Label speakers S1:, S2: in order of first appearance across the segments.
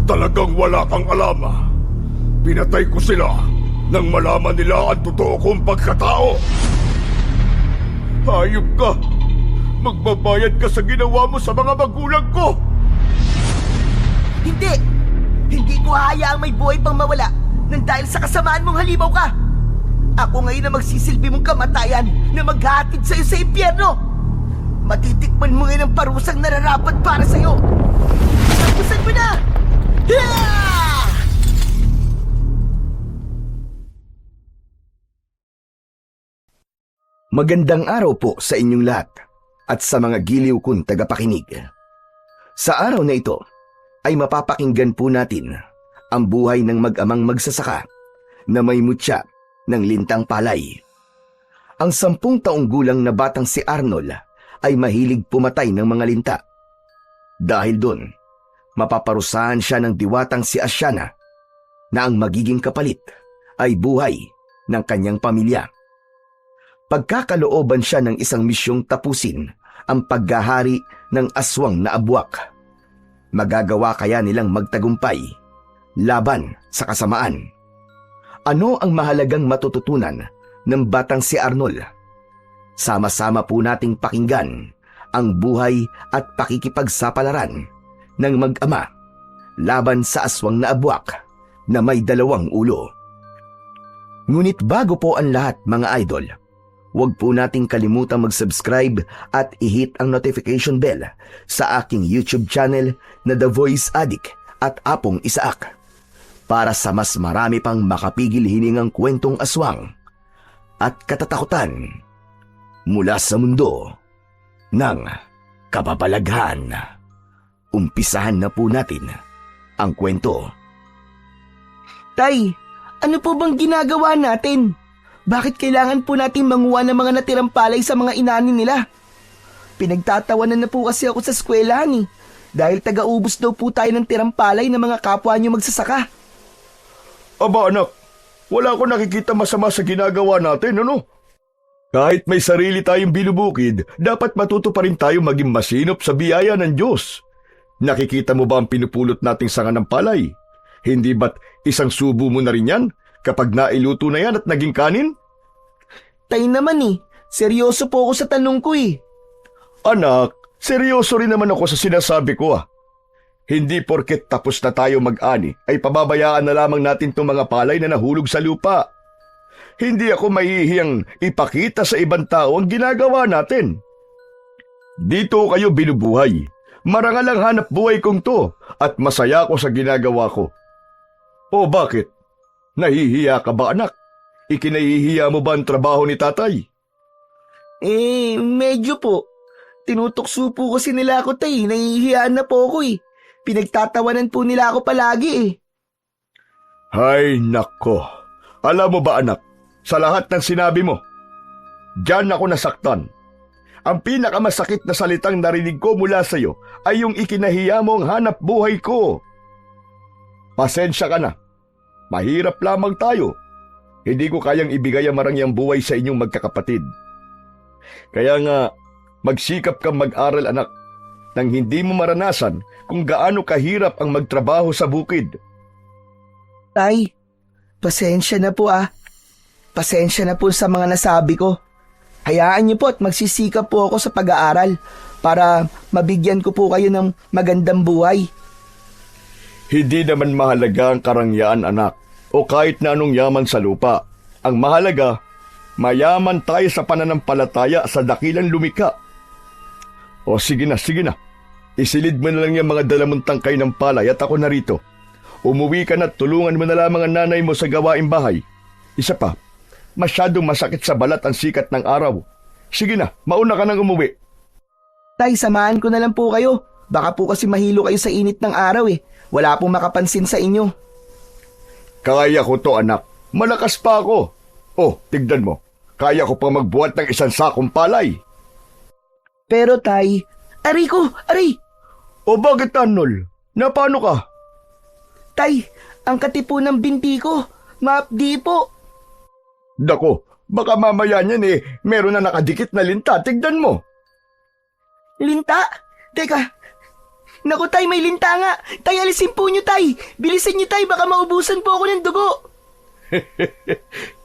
S1: Talagang wala kang alam. Pinatay ko sila nang malaman nila ang totoo kong pagkatao. Hayop ka! Magbabayad ka sa ginawa mo sa mga magulang ko!
S2: Hindi! Hindi ko hahayaang may buhay pang mawala nang dahil sa kasamaan mong halimaw ka! Ako ngayon na magsisilbi mong kamatayan na maghahatid sa'yo sa impyerno! Matitikman mo ngayon ang parusang nararapat para sa'yo! Tapusan mo na! Yeah!
S3: Magandang araw po sa inyong lahat at sa mga giliw kong tagapakinig. Sa araw na ito ay mapapakinggan po natin ang buhay ng mag-amang magsasaka na may mutya ng lintang palay. Ang 10 taong gulang na batang si Arnold ay mahilig pumatay ng mga linta. Dahil doon, mapaparusahan siya ng diwatang si Asyana na ang magiging kapalit ay buhay ng kanyang pamilya. Pagkakalooban siya ng isang misyong tapusin ang paghahari ng aswang na abwak. Magagawa kaya nilang magtagumpay laban sa kasamaan? Ano ang mahalagang matututunan ng batang si Arnold? Sama-sama po nating pakinggan ang buhay at pakikipagsapalaran ng mag-ama laban sa aswang na abwak na may 2 ulo. Ngunit bago po ang lahat, mga idol, huwag po nating kalimutang mag-subscribe at i-hit ang notification bell sa aking YouTube channel na The Voice Addict at Apong Isaak para sa mas marami pang makapigil hiningang kwentong aswang at katatakutan mula sa mundo ng kababalaghan. Umpisahan na po natin ang kwento.
S2: Tay, ano po bang ginagawa natin? Bakit kailangan po natin manguha ng mga natirang palay sa mga inanin nila? Pinagtatawanan na po kasi ako sa eskwelahan eh. Dahil taga-ubos daw po tayo ng tirang palay ng mga kapwa niyo magsasaka.
S1: Aba anak, wala ko nakikita masama sa ginagawa natin, ano? Kahit may sarili tayong binubukid, dapat matuto pa rin tayo maging masinop sa biyaya ng Diyos. Nakikita mo ba ang pinupulot nating sanga ng palay? Hindi ba't isang subo mo na rin yan kapag nailuto na yan at naging kanin?
S2: Tay naman eh, seryoso po ako sa tanong ko eh.
S1: Anak, seryoso rin naman ako sa sinasabi ko. Hindi porket tapos na tayo mag-ani ay pababayaan na lamang natin itong mga palay na nahulog sa lupa. Hindi ako mahihiyang ipakita sa ibang tao ang ginagawa natin. Dito kayo binubuhay. Marangal ang hanap buhay kong to at masaya ako sa ginagawa ko. O bakit? Nahihiya ka ba, anak? Ikinahihiya mo ba ang trabaho ni tatay?
S2: Medyo po. Tinutokso po kasi nila ako, tay. Nahihiyaan na po ako eh. Pinagtatawanan po nila ako palagi eh.
S1: Hay nako. Alam mo ba, anak, sa lahat ng sinabi mo, diyan ako nasaktan. Ang pinakamasakit na salitang narinig ko mula sa iyo ay yung ikinahiya mo ang hanap buhay ko. Pasensya ka na. Mahirap lamang tayo. Hindi ko kayang ibigay ang marangyang buhay sa inyong magkakapatid. Kaya nga, magsikap kang mag-aral, anak, nang hindi mo maranasan kung gaano kahirap ang magtrabaho sa bukid.
S2: Tay, pasensya na po ah. Pasensya na po sa mga nasabi ko. Hayaan niyo po at magsisikap po ako sa pag-aaral para mabigyan ko po kayo ng magandang buhay.
S1: Hindi naman mahalaga ang karangyaan, anak, o kahit na anong yaman sa lupa. Ang mahalaga, mayaman tayo sa pananampalataya sa dakilang lumikha. O sige na, sige na. Isilid mo na lang yung mga dalamong tangkay ng palay at ako narito. Umuwi ka na at tulungan mo na lamang ang nanay mo sa gawaing bahay. Isa pa, masyadong masakit sa balat ang sikat ng araw. Sige na, mauna ka nang umuwi.
S2: Tay, samahan ko na lang po kayo. Baka po kasi mahilo kayo sa init ng araw eh. Wala pong makapansin sa inyo.
S1: Kaya ko to, anak. Malakas pa ako. Oh, tignan mo. Kaya ko pa magbuhat ng 1 sakong palay.
S2: Pero tay, aray ko, aray!
S1: O bakit, Arnold? Napano ka?
S2: Tay, ang katipo ng binti ko. Maapdi po.
S1: Dako, baka mamaya niyan meron na nakadikit na linta. Tignan mo.
S2: Linta? Teka, Naku tay, may linta nga. Tay, alisin po nyo tay. Bilisan nyo tay, baka maubusan po ako ng dugo.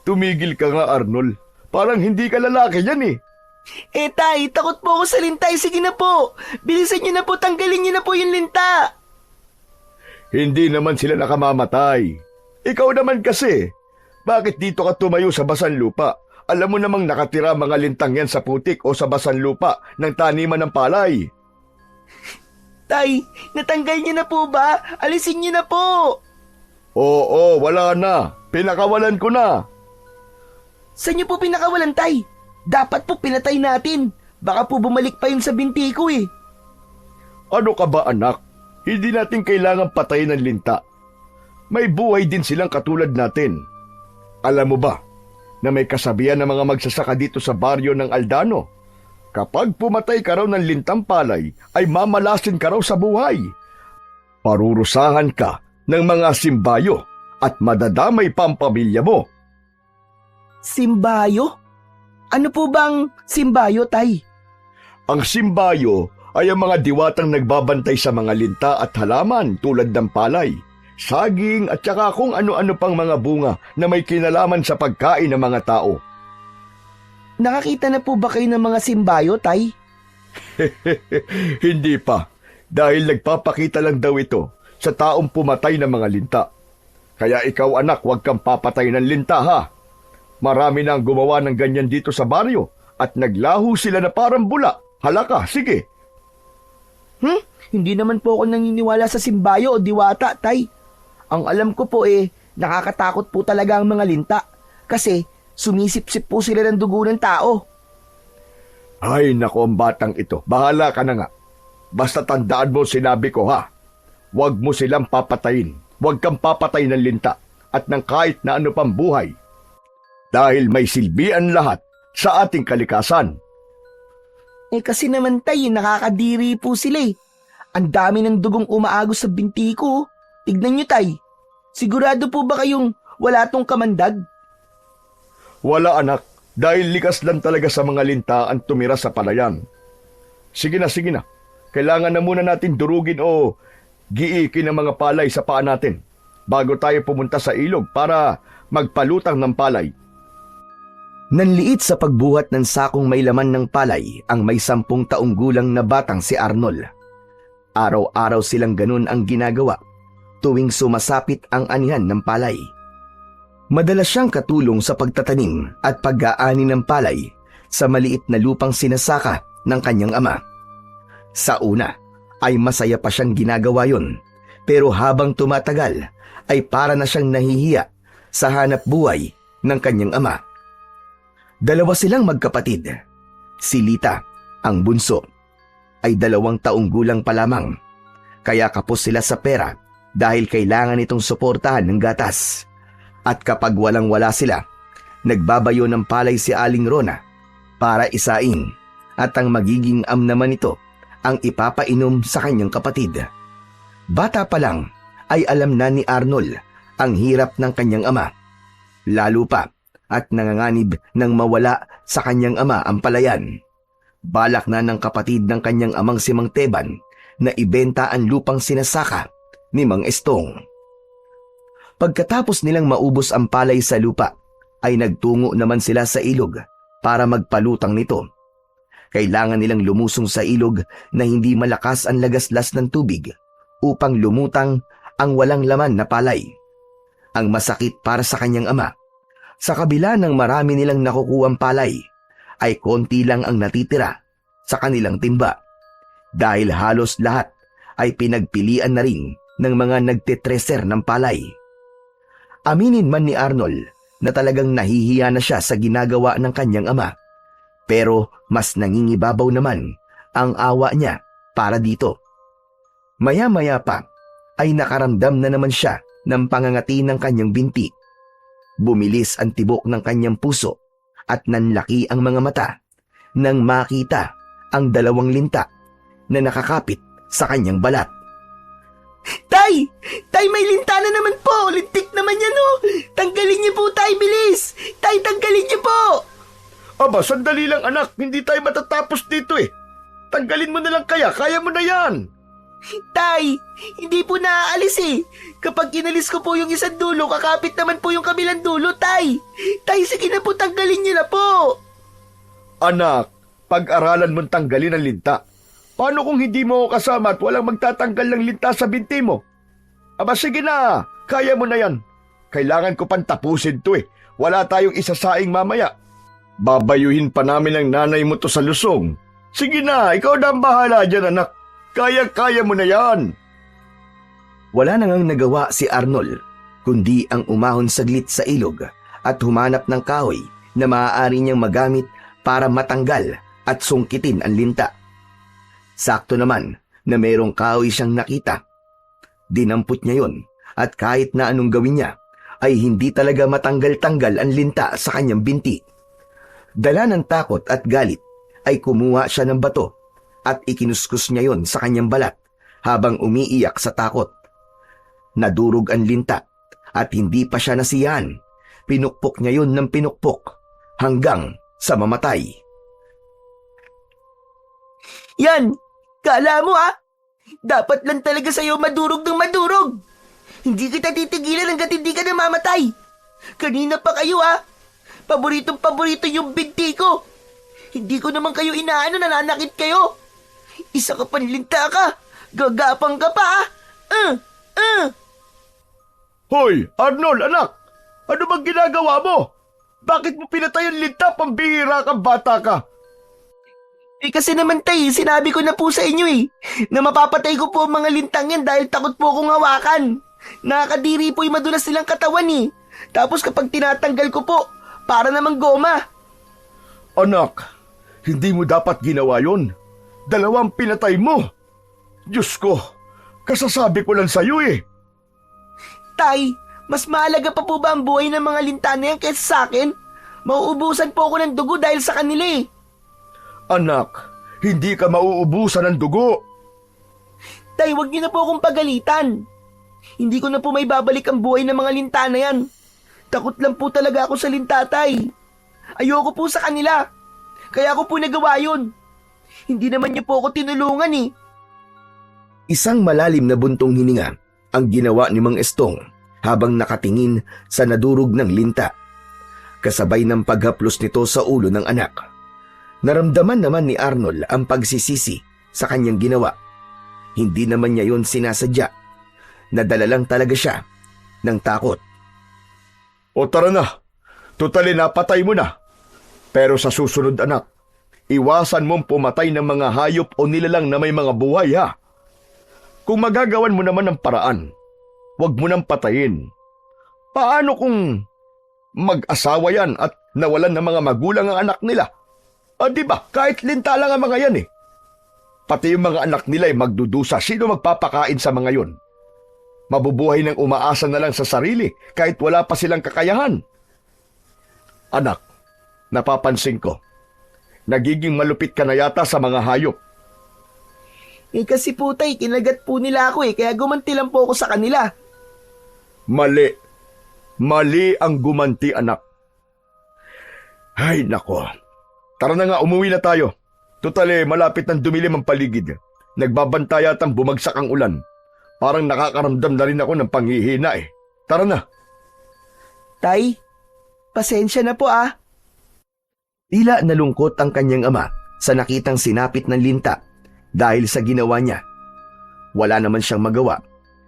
S1: Tumigil ka nga, Arnold. Parang hindi ka lalaki yan eh.
S2: Eh tay, takot po ako sa linta. Sige na po. Bilisan nyo na po, tanggalin nyo na po yung linta.
S1: Hindi naman sila nakamamatay. Ikaw naman kasi. Bakit dito ka tumayo sa basan lupa? Alam mo namang nakatira mga lintang yan sa putik o sa basan lupa ng taniman ng palay.
S2: Tay, natanggal nyo na po ba? Alisin nyo na po.
S1: Oo, wala na. Pinakawalan ko na.
S2: Saan nyo po pinakawalan tay? Dapat po pinatay natin. Baka po bumalik pa yun sa binti ko eh.
S1: Ano ka ba anak? Hindi natin kailangang patayin ng linta. May buhay din silang katulad natin. Alam mo ba na may kasabihan ng mga magsasaka dito sa baryo ng Aldano? Kapag pumatay ka raw ng lintang palay, ay mamalasin ka raw sa buhay. Parurusahan ka ng mga simbayo at madadamay pa ang pamilya mo.
S2: Simbayo? Ano po bang simbayo tay?
S1: Ang simbayo ay ang mga diwatang nagbabantay sa mga linta at halaman tulad ng palay, saging at saka kung ano-ano pang mga bunga na may kinalaman sa pagkain ng mga tao.
S2: Nakakita na po ba kayo ng mga simbayo tay?
S1: Hindi pa, dahil nagpapakita lang daw ito sa taong pumatay ng mga linta. Kaya ikaw anak, huwag kang papatay ng linta ha. Marami na ang gumawa ng ganyan dito sa baryo at naglaho sila na parang bula. Halaka, sige.
S2: Hindi naman po ako naniniwala sa simbayo o diwata, tay. Ang alam ko po nakakatakot po talaga ang mga linta. Kasi sumisip-sip po sila ng dugo ng tao.
S1: Ay nako ang batang ito, bahala ka na nga. Basta tandaan mo sinabi ko ha. Huwag mo silang papatayin. Huwag kang papatay ng linta at ng kahit na ano pang buhay. Dahil may silbian lahat sa ating kalikasan.
S2: Kasi naman tay, nakakadiri po sila eh. Ang dami ng dugong umaagos sa binti ko. Tignan nyo tay. Sigurado po ba kayong wala tong kamandag?
S1: Wala anak, dahil likas lang talaga sa mga linta ang tumira sa palayan. Sige na. Kailangan na muna natin durugin o giikin ang mga palay sa paa natin bago tayo pumunta sa ilog para magpalutang ng palay.
S3: Nanliit sa pagbuhat ng sakong may laman ng palay ang may 10 taong gulang na batang si Arnold. Araw-araw silang ganun ang ginagawa tuwing sumasapit ang anihan ng palay. Madalas siyang katulong sa pagtatanim at pag-aani ng palay sa maliit na lupang sinasaka ng kanyang ama. Sa una ay masaya pa siyang ginagawa yon, pero habang tumatagal ay para na siyang nahihiya sa hanap buhay ng kanyang ama. Dalawa silang magkapatid. Si Lita, ang bunso, ay 2 taong gulang pa lamang, kaya kapos sila sa pera dahil kailangan itong suportahan ng gatas. At kapag walang-wala sila, nagbabayo ng palay si Aling Rona para isain at ang magiging am naman ito ang ipapainom sa kanyang kapatid. Bata pa lang ay alam na ni Arnold ang hirap ng kanyang ama, lalo pa at nanganganib ng mawala sa kanyang ama ang palayan. Balak na ng kapatid ng kanyang amang si Mang Teban na ibenta ang lupang sinasaka ni Mang Estong. Pagkatapos nilang maubos ang palay sa lupa, ay nagtungo naman sila sa ilog para magpalutang nito. Kailangan nilang lumusong sa ilog na hindi malakas ang lagaslas ng tubig upang lumutang ang walang laman na palay. Ang masakit para sa kanyang ama, sa kabila ng marami nilang nakukuhang palay, ay konti lang ang natitira sa kanilang timba dahil halos lahat ay pinagpilian na rin ng mga nagtetreser ng palay. Aminin man ni Arnold na talagang nahihiya na siya sa ginagawa ng kanyang ama, pero mas nangingibabaw naman ang awa niya para dito. Maya-maya pa ay nakaramdam na naman siya ng pangangati ng kanyang binti. Bumilis ang tibok ng kanyang puso at nanlaki ang mga mata nang makita ang 2 linta na nakakapit sa kanyang balat.
S2: Tay! Tay, may linta na naman po! Lintik naman yan oh! Tanggalin niyo po tay, bilis! Tay, tanggalin niyo po!
S1: Aba, sandali lang anak, hindi tayo matatapos dito eh. Tanggalin mo na lang kaya mo na yan.
S2: Tay, hindi po naaalis eh. Kapag inalis ko po yung isang dulo, kakapit naman po yung kabilang dulo, Tay. Tay, sige na po, tanggalin niyo na po.
S1: Anak, pag-aralan mong tanggalin ang linta. Paano kung hindi mo ako kasama at walang magtatanggal ng linta sa binti mo? Aba sige na, kaya mo na yan. Kailangan ko pang tapusin to eh. Wala tayong isasaing mamaya. Babayuhin pa namin ang nanay mo to sa lusong. Sige na, ikaw na ang bahala dyan, anak. Kaya-kaya mo na yan.
S3: Wala nang nagawa si Arnold, kundi ang umahon saglit sa ilog at humanap ng kahoy na maaari niyang magamit para matanggal at sungkitin ang linta. Sakto naman na mayroong kahoy siyang nakita. Dinampot niya yon at kahit na anong gawin niya, ay hindi talaga matanggal-tanggal ang linta sa kanyang binti. Dala ng takot at galit, ay kumuha siya ng bato at ikinuskus niya yon sa kanyang balat habang umiiyak sa takot. Nadurog ang linta at hindi pa siya nasiyahan. Pinukpok niya yon ng pinukpok hanggang sa mamatay.
S2: Yan, kala mo dapat lang talaga sa'yo madurog ng madurog. Hindi kita titigilan hanggat hindi ka namamatay. Kanina pa kayo paboritong-paborito yung binti ko. Hindi ko naman kayo inaano, nananakit kayo. Isa ka panlinta ka. Gagapang ka pa
S1: Hoy, Arnold, anak! Ano bang ginagawa mo? Bakit mo pinatay ang linta? Pambihira kang bata ka.
S2: Kasi naman tay, sinabi ko na po sa inyo na mapapatay ko po ang mga lintang yan dahil takot po akong hawakan. Nakakadiri po yung madulas nilang katawan Tapos kapag tinatanggal ko po, para namang goma.
S1: Anak, hindi mo dapat ginawa yun. 2 pinatay mo. Diyos ko, kasasabi ko lang sa'yo
S2: Tay, mas mahalaga pa po ba ang buhay ng mga linta na yan kaysa sa akin? Mauubusan po ako ng dugo dahil sa kanila
S1: Anak, hindi ka mauubusan ng dugo.
S2: Tay, wag niyo na po akong pagalitan. Hindi ko na po may babalik ang buhay ng mga linta na yan. Takot lang po talaga ako sa linta, Tay. Ayoko po sa kanila. Kaya ako po nagawa yun. Hindi naman niyo po ako tinulungan
S3: Isang malalim na buntong hininga ang ginawa ni Mang Estong habang nakatingin sa nadurog ng linta. Kasabay ng paghaplos nito sa ulo ng anak. Naramdaman naman ni Arnold ang pagsisisi sa kanyang ginawa. Hindi naman niya yon sinasadya. Nadala lang talaga siya ng takot.
S1: O tara na, tutali napatay mo na. Pero sa susunod anak, iwasan mong pumatay ng mga hayop o nilalang na may mga buhay Kung magagawan mo naman ng paraan, huwag mo nang patayin. Paano kung mag-asawa yan at nawalan ng mga magulang ang anak nila? Di ba, kahit linta lang ang mga yan Pati yung mga anak nila ay magdudusa. Sino magpapakain sa mga yon? Mabubuhay ng umaasa na lang sa sarili kahit wala pa silang kakayahan. Anak, napapansin ko, nagiging malupit ka na yata sa mga hayop.
S2: Kasi po tay, kinagat po nila ako kaya gumanti lang po ako sa kanila.
S1: Mali. Mali ang gumanti, anak. Ay, nako. Tara na nga, umuwi na tayo. Tutali, malapit ng dumilim ang paligid. Nagbabanta yatang bumagsak ang ulan. Parang nakakaramdam na rin ako ng panghihina Tara na.
S2: Tay, pasensya na po
S3: Tila nalungkot ang kanyang ama sa nakitang sinapit ng linta dahil sa ginawa niya. Wala naman siyang magawa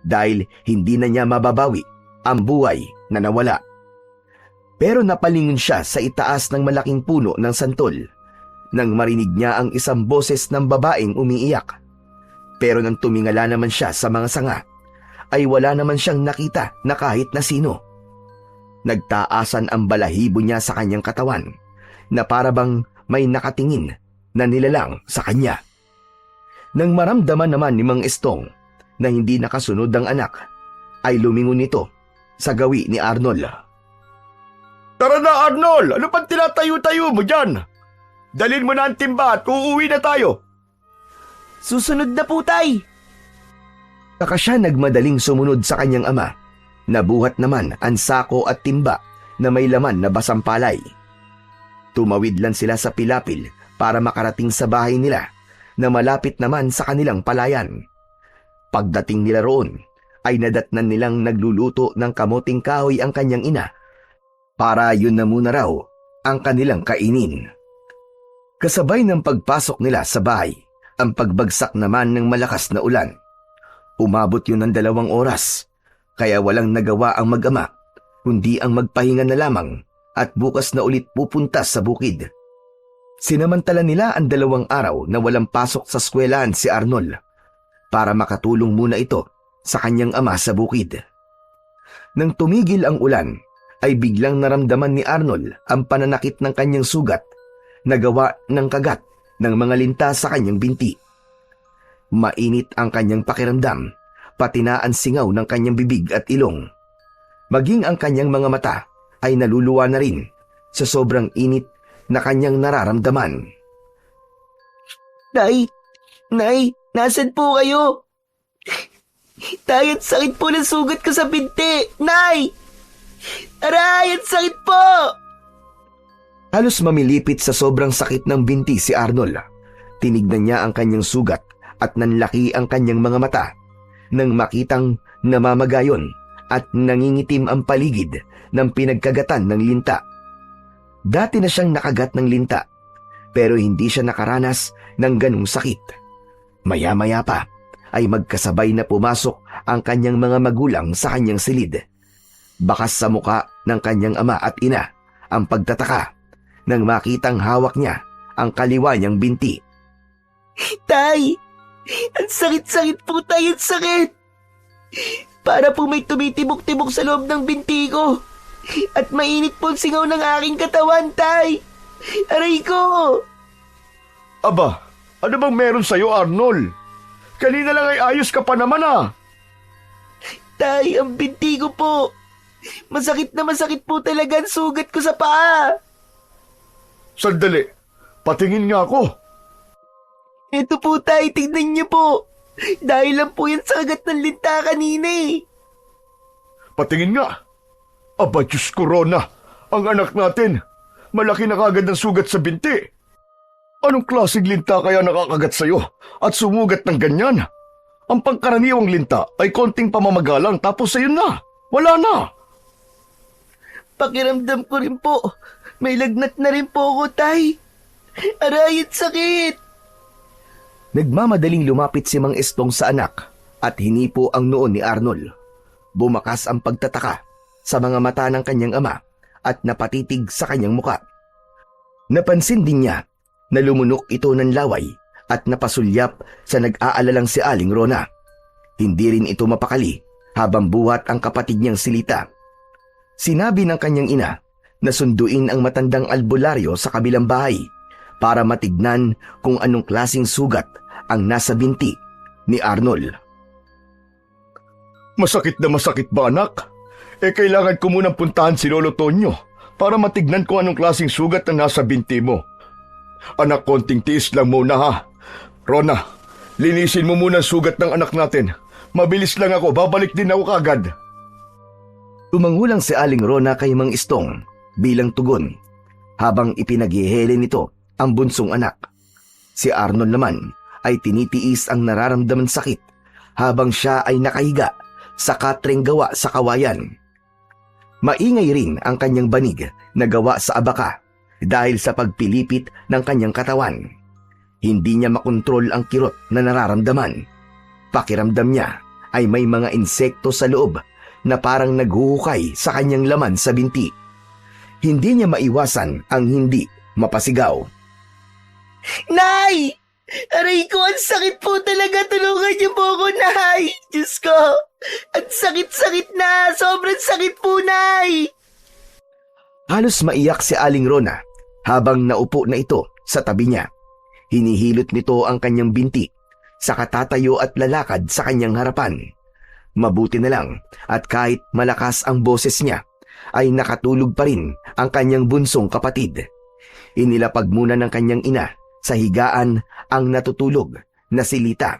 S3: dahil hindi na niya mababawi ang buhay na nawala. Pero napalingon siya sa itaas ng malaking puno ng santol nang marinig niya ang isang boses ng babaeng umiiyak. Pero nang tumingala naman siya sa mga sanga, ay wala naman siyang nakita na kahit na sino. Nagtaasan ang balahibo niya sa kanyang katawan na para bang may nakatingin na nilalang sa kanya. Nang maramdaman naman ni Mang Estong na hindi nakasunod ang anak, ay lumingon nito sa gawi ni Arnold.
S1: Tara na, Arnold! Ano pang tinatayo-tayo mo dyan? Dalhin mo na ang timba at uuwi na tayo.
S2: Susunod na po, tay.
S3: Saka siya nagmadaling sumunod sa kanyang ama. Nabuhat naman ang sako at timba na may laman na basang palay. Tumawid lang sila sa pilapil para makarating sa bahay nila na malapit naman sa kanilang palayan. Pagdating nila roon, ay nadatnan nilang nagluluto ng kamuting kahoy ang kanyang ina para yun na muna raw ang kanilang kainin. Kasabay ng pagpasok nila sa bahay, ang pagbagsak naman ng malakas na ulan. Umabot yun ng 2 oras, kaya walang nagawa ang mag-ama, kundi ang magpahinga na lamang at bukas na ulit pupunta sa bukid. Sinamantala nila ang 2 araw na walang pasok sa eskwelahan si Arnold para makatulong muna ito sa kanyang ama sa bukid. Nang tumigil ang ulan, ay biglang naramdaman ni Arnold ang pananakit ng kanyang sugat na gawa ng kagat ng mga linta sa kanyang binti. Mainit ang kanyang pakiramdam, pati na ang singaw ng kanyang bibig at ilong. Maging ang kanyang mga mata ay naluluwa na rin sa sobrang init na kanyang nararamdaman.
S2: Nay, nasan po kayo? Tay, ang sakit po ng sugat ko sa binti! Nay! Aray, ang sakit po!
S3: Halos mamilipit sa sobrang sakit ng binti si Arnold. Tinignan niya ang kanyang sugat at nanlaki ang kanyang mga mata nang makitang namamagayon at nangingitim ang paligid ng pinagkagatan ng linta. Dati na siyang nakagat ng linta, pero hindi siya nakaranas ng ganung sakit. Maya-maya pa ay magkasabay na pumasok ang kanyang mga magulang sa kanyang silid. Bakas sa muka ng kanyang ama at ina ang pagtataka nang makitang hawak niya ang kaliwa niyang binti.
S2: Tay! Ang sakit-sakit po, tay! Ang sakit! Para po may tumitibok-tibok sa loob ng binti ko. At mainit po ang singaw ng aking katawan, tay! Aray ko!
S1: Aba, ano bang meron sa'yo, Arnold? Kanina lang ay ayos ka pa naman ah.
S2: Tay, ang binti ko po. Masakit na masakit po talaga ang sugat ko sa paa.
S1: Sandali, patingin nga ako.
S2: Ito po, tay, tignan niyo po. Dahil lang po yan sa kagat ng linta kanina eh.
S1: Patingin nga. Aba, Diyos ko, Rona, ang anak natin. Malaki na kagad ng sugat sa binti. Anong klaseng linta kaya nakakagat sa'yo at sumugat ng ganyan? Ang pangkaraniwang linta ay konting pamamagalang tapos ayun na. Wala na.
S2: Pakiramdam ko rin po. May lagnat na rin po ako, tay. Aray, ang sakit.
S3: Nagmamadaling lumapit si Mang Estong sa anak at hinipo ang noon ni Arnold. Bumakas ang pagtataka sa mga mata ng kanyang ama at napatitig sa kanyang muka. Napansin din niya na lumunok ito ng laway at napasulyap sa nag-aalalang si Aling Rona. Hindi rin ito mapakali habang buhat ang kapatid niyang si Lita. Sinabi ng kanyang ina na sunduin ang matandang albularyo sa kabilang bahay para matignan kung anong klaseng sugat ang nasa binti ni Arnold.
S1: Masakit na masakit ba, anak? Kailangan ko munang puntahan si Lolo Tonyo para matignan kung anong klaseng sugat na nasa binti mo. Anak, konting tiis lang muna ha. Rona, linisin mo muna ang sugat ng anak natin. Mabilis lang ako, babalik din ako kagad.
S3: Tumangulang si Aling Rona kay Mang Istong bilang tugon habang ipinaghihele nito ang bunsong anak. Si Arnold naman ay tinitiis ang nararamdaman sakit habang siya ay nakahiga sa katreng gawa sa kawayan. Maingay rin ang kanyang banig na gawa sa abaka dahil sa pagpilipit ng kanyang katawan. Hindi niya makontrol ang kirot na nararamdaman. Pakiramdam niya ay may mga insekto sa loob na parang naghuhukay sa kanyang laman sa binti. Hindi niya maiwasan ang hindi mapasigaw.
S2: Nay! Aray ko, ang sakit po talaga. Tulungan niyo po ako, Nay. Diyos ko, ang sakit-sakit na. Sobrang sakit po, Nay.
S3: Halos maiyak si Aling Rona habang naupo na ito sa tabi niya. Hinihilot nito ang kanyang binti sa katatayo at lalakad sa kanyang harapan. Mabuti na lang at kahit malakas ang boses niya, ay nakatulog pa rin ang kanyang bunsong kapatid. Inilapag muna ng kanyang ina sa higaan ang natutulog na si Lita.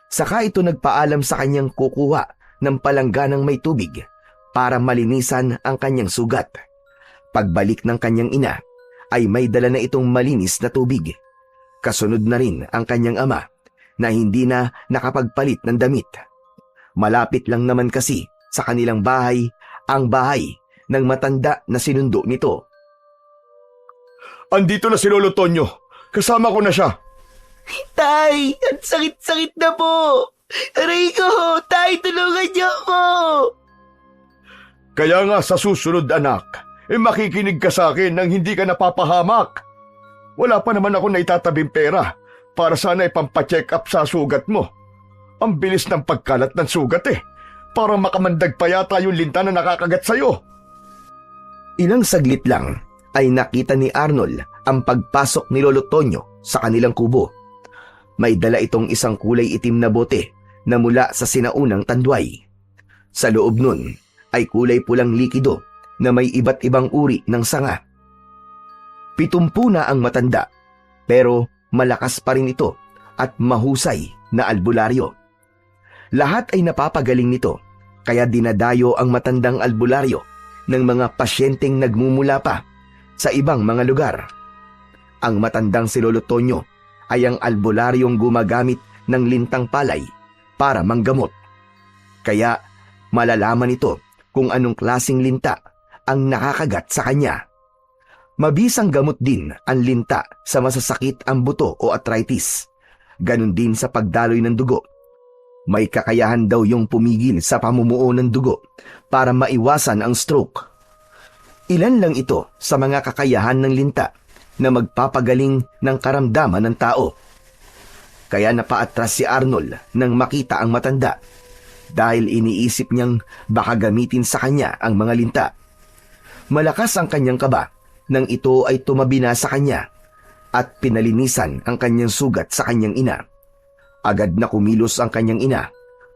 S3: Saka ito nagpaalam sa kanyang kukuha ng palangganang may tubig para malinisan ang kanyang sugat. Pagbalik ng kanyang ina ay may dala na itong malinis na tubig. Kasunod na rin ang kanyang ama na hindi na nakapagpalit ng damit. Malapit lang naman kasi sa kanilang bahay ang bahay ng matanda na sinundo nito.
S1: Andito na si Lolo Tonyo. Kasama ko na siya.
S2: Tay, ang sakit-sakit na po. Aray ko, tay, tulungan niyo ako.
S1: Kaya nga sa susunod anak, makikinig ka sa akin nang hindi ka napapahamak. Wala pa naman ako naitatabing pera para sana ipampacheck up sa sugat mo. Ang bilis ng pagkalat ng sugat Parang makamandag pa yata yung linta na nakakagat sa'yo.
S3: Ilang saglit lang ay nakita ni Arnold ang pagpasok ni Lolo Tonyo sa kanilang kubo. May dala itong isang kulay itim na bote na mula sa sinaunang tandway. Sa loob nun ay kulay pulang likido na may iba't ibang uri ng sanga. 70 na ang matanda, pero malakas pa rin ito at mahusay na albularyo. Lahat ay napapagaling nito, kaya dinadayo ang matandang albularyo ng mga pasyenteng nagmumula pa sa ibang mga lugar. Ang matandang si Lolo Tonyo ay ang albularyong gumagamit ng lintang palay para manggamot. Kaya malalaman ito kung anong klasing linta ang nakakagat sa kanya. Mabisang gamot din ang linta sa masasakit ang buto o arthritis. Ganon din sa pagdaloy ng dugo. May kakayahan daw yung pumigil sa pamumuo ng dugo para maiwasan ang stroke. Ilan lang ito sa mga kakayahan ng linta na magpapagaling ng karamdaman ng tao. Kaya napaatras si Arnold nang makita ang matanda dahil iniisip niyang baka gamitin sa kanya ang mga linta. Malakas ang kanyang kaba nang ito ay tumabi na sa kanya at pinalinisan ang kanyang sugat sa kanyang ina. Agad na kumilos ang kanyang ina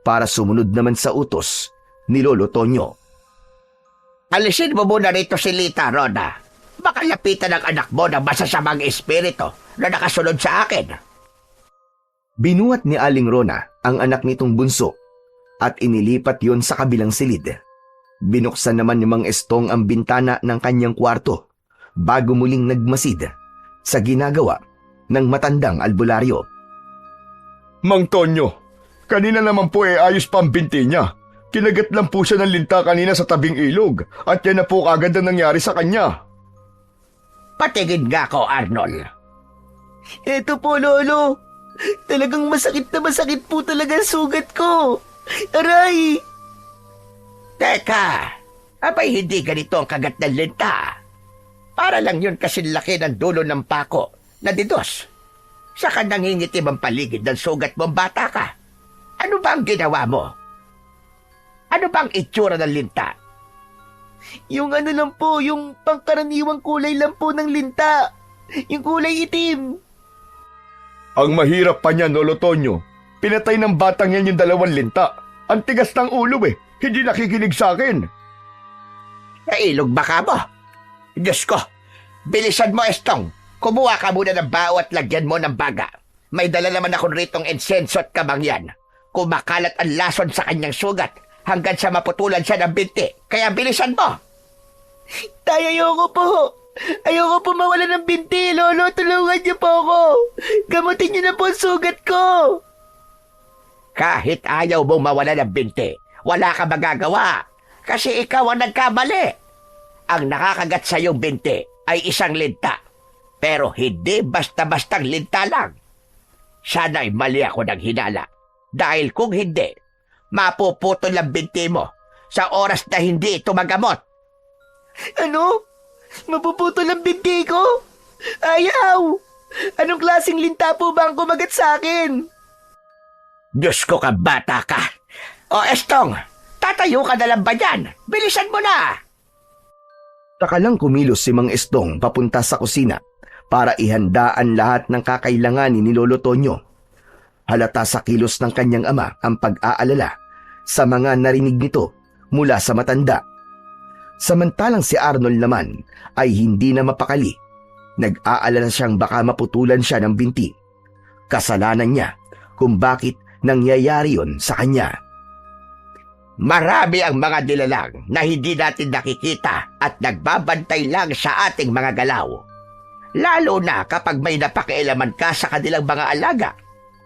S3: para sumunod naman sa utos ni Lolo Tonyo.
S4: Alisin mo muna rito si Lita, Rhoda. Baka lapitan ng anak mo ng masasamang espiritu na nakasunod sa akin.
S3: Binuhat ni Aling Rona ang anak nitong bunso at inilipat yon sa kabilang silid. Binuksan naman ni Mang Estong ang bintana ng kanyang kwarto bago muling nagmasid sa ginagawa ng matandang albularyo.
S1: Mang Tonyo, kanina naman po ayos pa ang binti niya. Kinagat lang po siya ng linta kanina sa tabing ilog at yan na po kagad ang nangyari sa kanya.
S4: Patingin nga ko, Arnold.
S2: Eto po, Lolo. Talagang masakit na masakit po talaga ang sugat ko. Aray!
S4: Teka, abay hindi ganito ang kagat ng linta. Para lang yun kasi laki ng dulo ng pako na didos. Saka nangingitim ang paligid ng sugat mong bata ka. Ano ba ang ginawa mo? Ano bang itsura ng linta?
S2: Yung ano lang po, yung pangkaraniwang kulay lang po ng linta. Yung kulay itim.
S1: Ang mahirap pa niya, Lolo Tonyo. Pinatay ng batang yan yung 2 linta. Ang tigas ng ulo Hindi nakikinig sa akin.
S4: Nailog ba ka mo? Diyos ko, bilisan mo, Estong. Kumuha ka muna ng bao at lagyan mo ng baga. May dala naman ako ritong insenso at kabangyan. Kumakalat ang lason sa kanyang sugat hanggang sa maputulan siya ng binti. Kaya bilisan mo.
S2: Tay, ayoko po. Ayoko po mawala ng binti, Lolo. Tulungan niyo po ako. Gamutin niyo na po ang sugat ko.
S4: Kahit ayaw mong mawala ng binti, wala ka magagawa. Kasi ikaw ang nagkamali. Ang nakakagat sa iyong binti ay isang linta. Pero hindi basta-bastang linta lang. Sana'y mali ako ng hinala. Dahil kung hindi, mapuputol ang binti mo sa oras na hindi ito magamot.
S2: Ano? Mapuputol ang binti ko? Ayaw! Anong klaseng linta po ba ang kumagat sa akin?
S4: Diyos ko ka, bata ka. O Estong, tatayo ka na lang ba dyan? Bilisan mo na!
S3: Saka lang kumilos si Mang Estong papunta sa kusina para ihanda ang lahat ng kakailanganin ni Lolo Tonyo. Halata sa kilos ng kanyang ama ang pag-aalala sa mga narinig nito mula sa matanda. Samantalang si Arnold naman ay hindi na mapakali. Nag-aalala siyang baka maputulan siya ng binti. Kasalanan niya kung bakit nangyayari yon sa kanya.
S4: Marami ang mga nilalang na hindi natin nakikita at nagbabantay lang sa ating mga galaw. Lalo na kapag may napakialaman ka sa kanilang mga alaga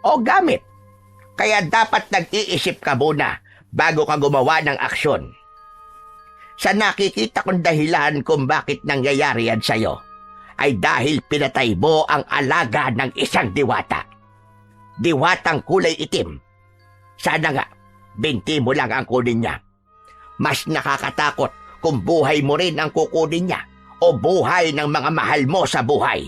S4: o gamit. Kaya dapat nag-iisip ka muna bago ka gumawa ng aksyon. Sa nakikita kong dahilan kung bakit nangyayari yan sa'yo, ay dahil pinatay mo ang alaga ng isang diwata. Diwatang kulay itim. Sana nga, binti mo lang ang kunin niya. Mas nakakatakot kung buhay mo rin ang kukunin niya o buhay ng mga mahal mo sa buhay.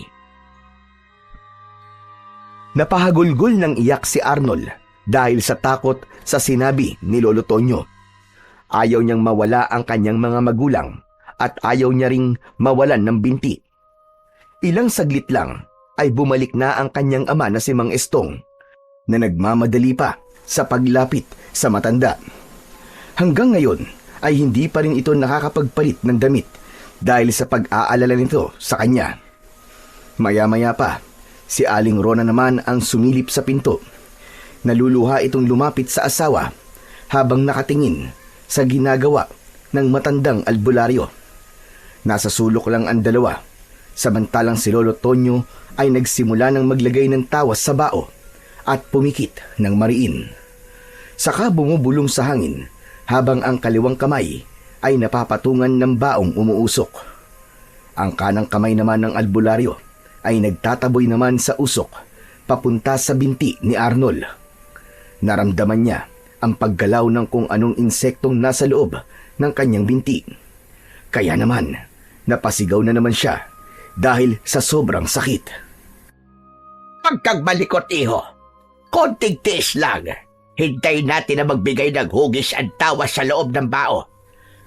S3: Napahagulgol ng iyak si Arnold dahil sa takot sa sinabi ni Lolo Tonyo. Ayaw niyang mawala ang kanyang mga magulang at ayaw niya ring mawalan ng binti. Ilang saglit lang ay bumalik na ang kanyang ama na si Mang Estong na nagmamadali pa sa paglapit sa matanda. Hanggang ngayon ay hindi pa rin ito nakakapagpalit ng damit dahil sa pag-aalala nito sa kanya. Maya-maya pa, si Aling Rona naman ang sumilip sa pinto. Naluluha itong lumapit sa asawa habang nakatingin sa ginagawa ng matandang albularyo. Nasa sulok lang ang dalawa, samantalang si Lolo Tonyo ay nagsimula ng maglagay ng tawas sa bao at pumikit ng mariin. Saka bumubulong sa hangin habang ang kaliwang kamay ay napapatungan ng baong umuusok. Ang kanang kamay naman ng albularyo ay nagtataboy naman sa usok papunta sa binti ni Arnold. Naramdaman niya ang paggalaw ng kung anong insektong nasa loob ng kanyang binti. Kaya naman, napasigaw na naman siya dahil sa sobrang sakit.
S4: Pagkagmalikot, iho. Konting tiis lang. Hintayin natin na magbigay ng hugis at tawas sa loob ng bao.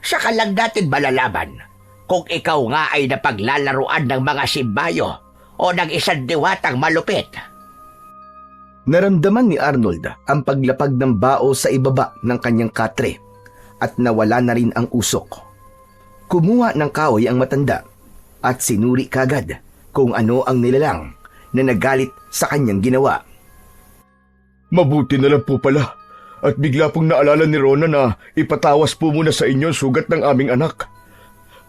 S4: Saka lang natin malalaman kung ikaw nga ay napaglalaruan ng mga simbayo o ng isang diwatang malupit.
S3: Naramdaman ni Arnold ang paglapag ng bao sa ibaba ng kanyang katre at nawala na rin ang usok. Kumuha ng kahoy ang matanda at sinuri kagad kung ano ang nilalang na nagalit sa kanyang ginawa.
S1: Mabuti na lang po pala at bigla pong naalala ni Rona na ipatawas po muna sa inyo sugat ng aming anak.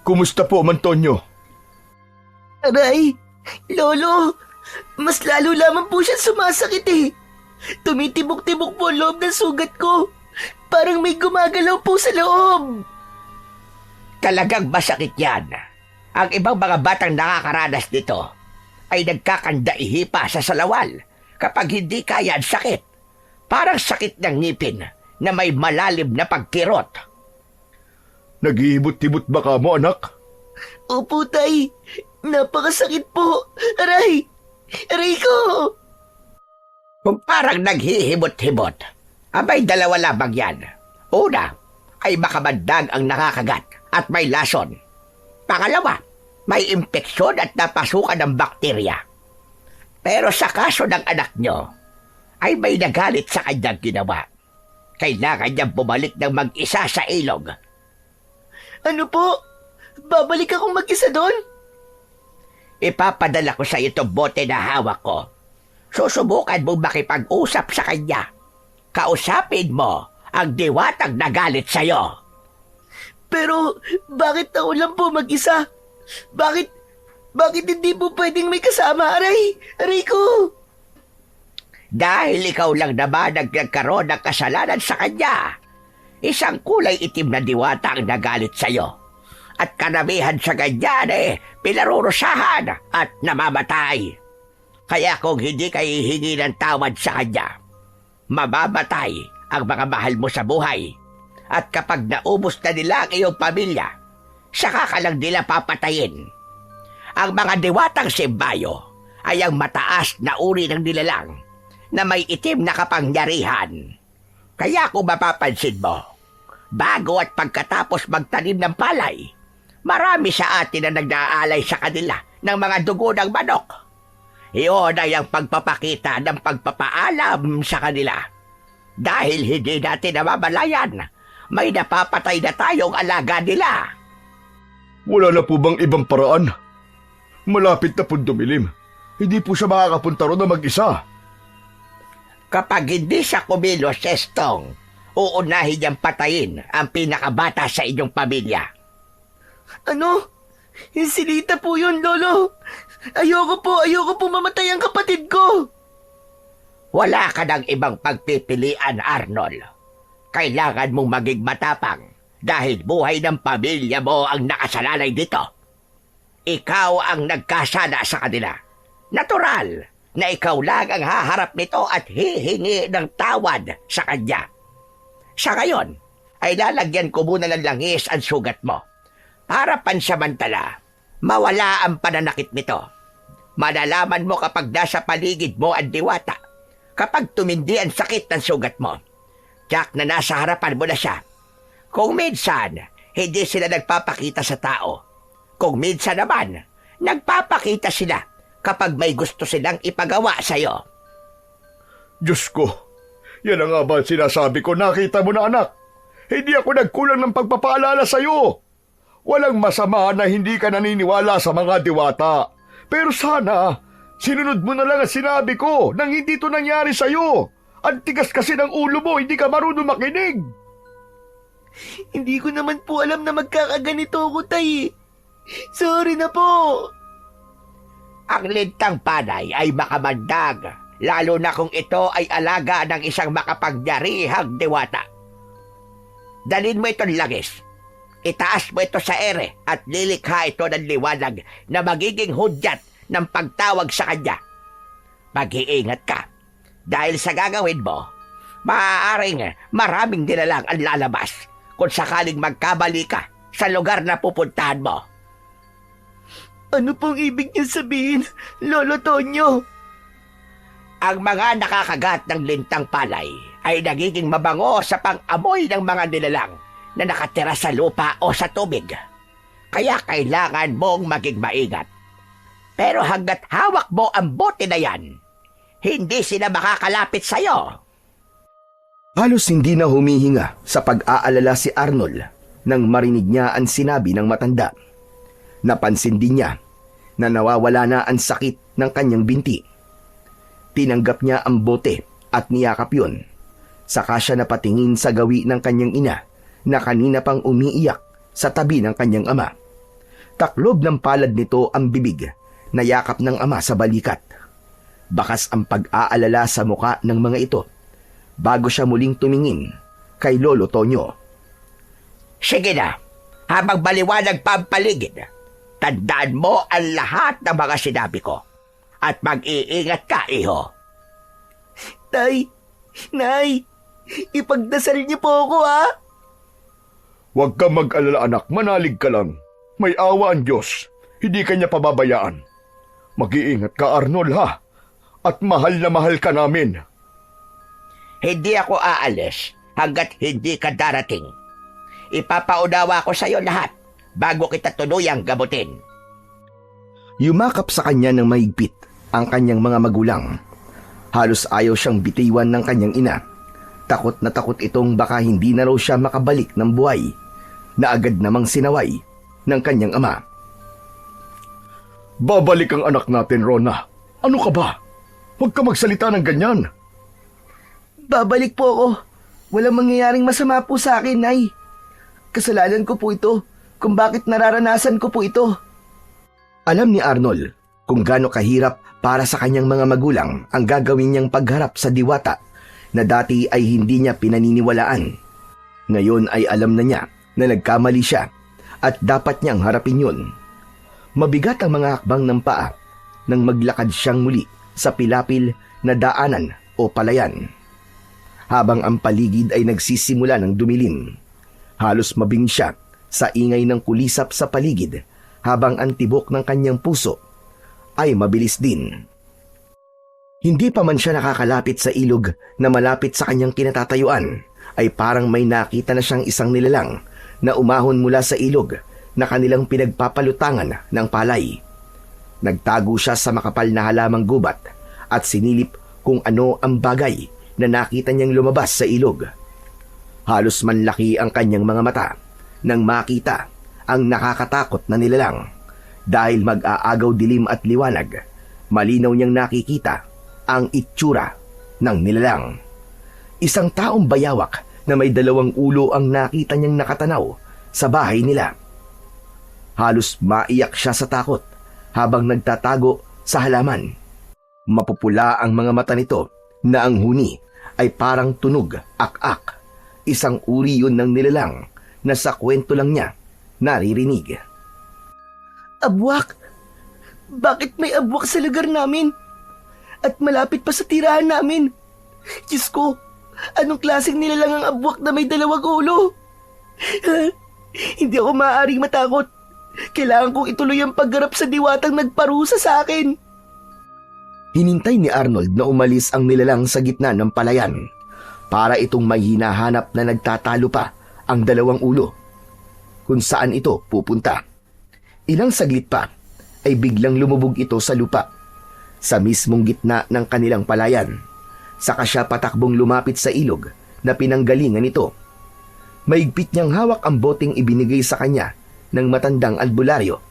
S1: Kumusta po, Mantonyo?
S2: Aray, Lolo, mas lalo lamang po siya sumasakit eh. Tumitibok-tibok po ang loob ng sugat ko. Parang may gumagalaw po sa loob.
S4: Talagang masakit yan. Ang ibang mga batang nakakaranas nito ay nagkakandaihi pa sa salawal kapag hindi kaya ang sakit. Parang sakit ng ngipin na may malalim na pagkirot.
S1: Naghihibot-hibot ba ka mo, anak?
S2: Opo, tay. Napakasakit po. Aray! Aray ko!
S4: Kung parang naghihibot-hibot, abay dalawa lamang yan. Una, ay makamandag ang nakakagat at may lason. Pangalawa, may impeksyon at napasukan ng bakterya. Pero sa kaso ng anak nyo, ay may nagalit sa kanyang ginawa. Kailangan niyang bumalik ng mag-isa sa ilog.
S2: Ano po? Babalik akong mag-isa doon?
S4: Ipapadala ko sa iyo itong bote na hawak ko. Susubukan mong makipag-usap sa kanya. Kausapin mo ang diwatang nagalit sa iyo.
S2: Pero bakit ako lang po mag-isa? Bakit hindi po pwedeng may kasama, aray? Aray ko!
S4: Dahil ikaw lang naman nagkaroon ng kasalanan sa kanya. Isang kulay itim na diwata ang nagalit sa iyo. At karamihan sa ganyan pinarurusahan at namamatay. Kaya kung hindi ka hihingi ng tawad sa kanya, mamamatay ang mga mahal mo sa buhay. At kapag naubos na nila ang iyong pamilya, saka ka lang nila papatayin. Ang mga diwatang simbayo ay ang mataas na uri ng nilalang na may itim na kapangyarihan. Kaya kung mapapansin mo, bago at pagkatapos magtanim ng palay, marami sa atin na nag-aalay sa kanila ng mga dugo ng manok. Iyon ay ang pagpapakita ng pagpapaalam sa kanila. Dahil hindi natin namamalayan, may napapatay na tayong alaga nila.
S1: Wala na po bang ibang paraan? Malapit na po dumilim. Hindi po siya makakapunta ron na mag-isa.
S4: Kapag hindi siya kumilos, Estong, uunahin niyang patayin ang pinakabata sa inyong pamilya.
S2: Ano? Insilita po yun, Lolo. Ayoko po mamatay ang kapatid ko.
S4: Wala ka ng ibang pagpipilian, Arnold. Kailangan mong maging matapang dahil buhay ng pamilya mo ang nakasalalay dito. Ikaw ang nagkasala sa kanila. Natural na ikaw lang ang haharap nito at hihingi ng tawad sa kanya. Sa ngayon, ay lalagyan ko muna ng langis ang sugat mo para pansamantala mawala ang pananakit nito. Malalaman mo kapag nasa paligid mo ang diwata, kapag tumindi ang sakit ng sugat mo. Tiyak na nasa harapan mo na siya. Kung minsan, hindi sila nagpapakita sa tao. Kung minsan naman, nagpapakita sila kapag may gusto silang ipagawa sa'yo.
S1: Diyos ko, yan ang nga ba sinasabi ko, nakita mo na anak? Hindi ako nagkulang ng pagpapaalala sa'yo. Walang masama na hindi ka naniniwala sa mga diwata. Pero sana, sinunod mo na lang ang sinabi ko nang hindi ito nangyari sa'yo. Ang tigas kasi ng ulo mo, hindi ka marunong makinig.
S2: Hindi ko naman po alam na magkakaganito ako, tay. Sorry na po.
S4: Ang lintang panay ay makamandag, lalo na kung ito ay alaga ng isang makapangyarihang diwata. Dalhin mo itong langis. Itaas mo ito sa ere at lilikha ito ng liwanag na magiging hudyat ng pagtawag sa kanya. Mag-iingat ka. Dahil sa gagawin mo, maaaring maraming nilalang ang lalabas kung sakaling magkabali ka sa lugar na pupuntahan mo.
S2: Ano pong ibig niyo sabihin, Lolo Tonyo?
S4: Ang mga nakakagat ng lintang palay ay nagiging mabango sa pang-amoy ng mga nilalang na nakatira sa lupa o sa tubig. Kaya kailangan mong maging maingat. Pero hanggat hawak mo ang bote na yan, hindi sila makakalapit sa'yo.
S3: Halos hindi na humihinga sa pag-aalala si Arnold nang marinig niya ang sinabi ng matanda. Napansin din niya na nawawala na ang sakit ng kanyang binti. Tinanggap niya ang bote at niyakap yun. Saka siya napatingin sa gawi ng kanyang ina na kanina pang umiiyak sa tabi ng kanyang ama. Taklob ng palad nito ang bibig na yakap ng ama sa balikat. Bakas ang pag-aalala sa muka ng mga ito bago siya muling tumingin kay Lolo Tonyo.
S4: Sige na, habang maliwanag pa ang paligid, tandaan mo ang lahat ng mga sinabi ko at mag-iingat ka, iho.
S2: Tay, Nay, ipagdasal niyo po ako, ha?
S1: Huwag kang mag-alala anak, manalig ka lang. May awa ang Diyos, hindi kanya pababayaan. Mag-iingat ka Arnold ha, at mahal na mahal ka namin.
S4: Hindi ako aalis hanggat hindi ka darating. Ipapaunawa ko sa iyo lahat bago kita tuluyang gamutin.
S3: Yumakap sa kanya ng mahigpit ang kanyang mga magulang. Halos ayaw siyang bitiwan ng kanyang ina. Takot na takot itong baka hindi na raw siya makabalik ng buhay, na agad namang sinaway ng kanyang ama.
S1: Babalik ang anak natin, Rona. Ano ka ba? Huwag ka magsalita ng ganyan.
S2: Babalik po ako. Walang mangyayaring masama po sa akin, Nay. Kasalanan ko po ito kung bakit nararanasan ko po ito.
S3: Alam ni Arnold kung gaano kahirap para sa kanyang mga magulang ang gagawin niyang pagharap sa diwata na dati ay hindi niya pinaniniwalaan. Ngayon ay alam na niya na nagkamali siya at dapat niyang harapin yun. Mabigat ang mga hakbang ng paa nang maglakad siyang muli sa pilapil na daanan o palayan. Habang ang paligid ay nagsisimula ng dumilim, halos mabing siya sa ingay ng kulisap sa paligid habang ang tibok ng kanyang puso ay mabilis din. Hindi pa man siya nakakalapit sa ilog na malapit sa kanyang kinatatayuan, ay parang may nakita na siyang isang nilalang na umahon mula sa ilog na kanilang pinagpapalutangan ng palay. Nagtago siya sa makapal na halamang gubat at sinilip kung ano ang bagay na nakita niyang lumabas sa ilog. Halos manlaki ang kanyang mga mata nang makita ang nakakatakot na nilalang. Dahil mag-aagaw dilim at liwanag, malinaw niyang nakikita ang itsura ng nilalang. Isang taong bayawak na may 2 ulo ang nakita niyang nakatanaw sa bahay nila. Halos maiyak siya sa takot habang nagtatago sa halaman. Mapupula ang mga mata nito na ang huni ay parang tunog, ak-ak. Isang uri yun ng nilalang na sa kwento lang niya naririnig.
S2: Abwak! Bakit may abwak sa lugar namin? At malapit pa sa tirahan namin. Diyos ko, anong klaseng nilalang ang abwak na may dalawang ulo? Hindi ako maaaring matakot. Kailangan kong ituloy ang paggarap sa diwatang nagparusa sa akin.
S3: Hinintay ni Arnold na umalis ang nilalang sa gitna ng palayan para itong may hinahanap na nagtatalo pa ang dalawang ulo kung saan ito pupunta. Ilang saglit pa ay biglang lumubog ito sa lupa sa mismong gitna ng kanilang palayan. Saka siya patakbong lumapit sa ilog na pinanggalingan nito. Maigpit niyang hawak ang boteng ibinigay sa kanya ng matandang albularyo.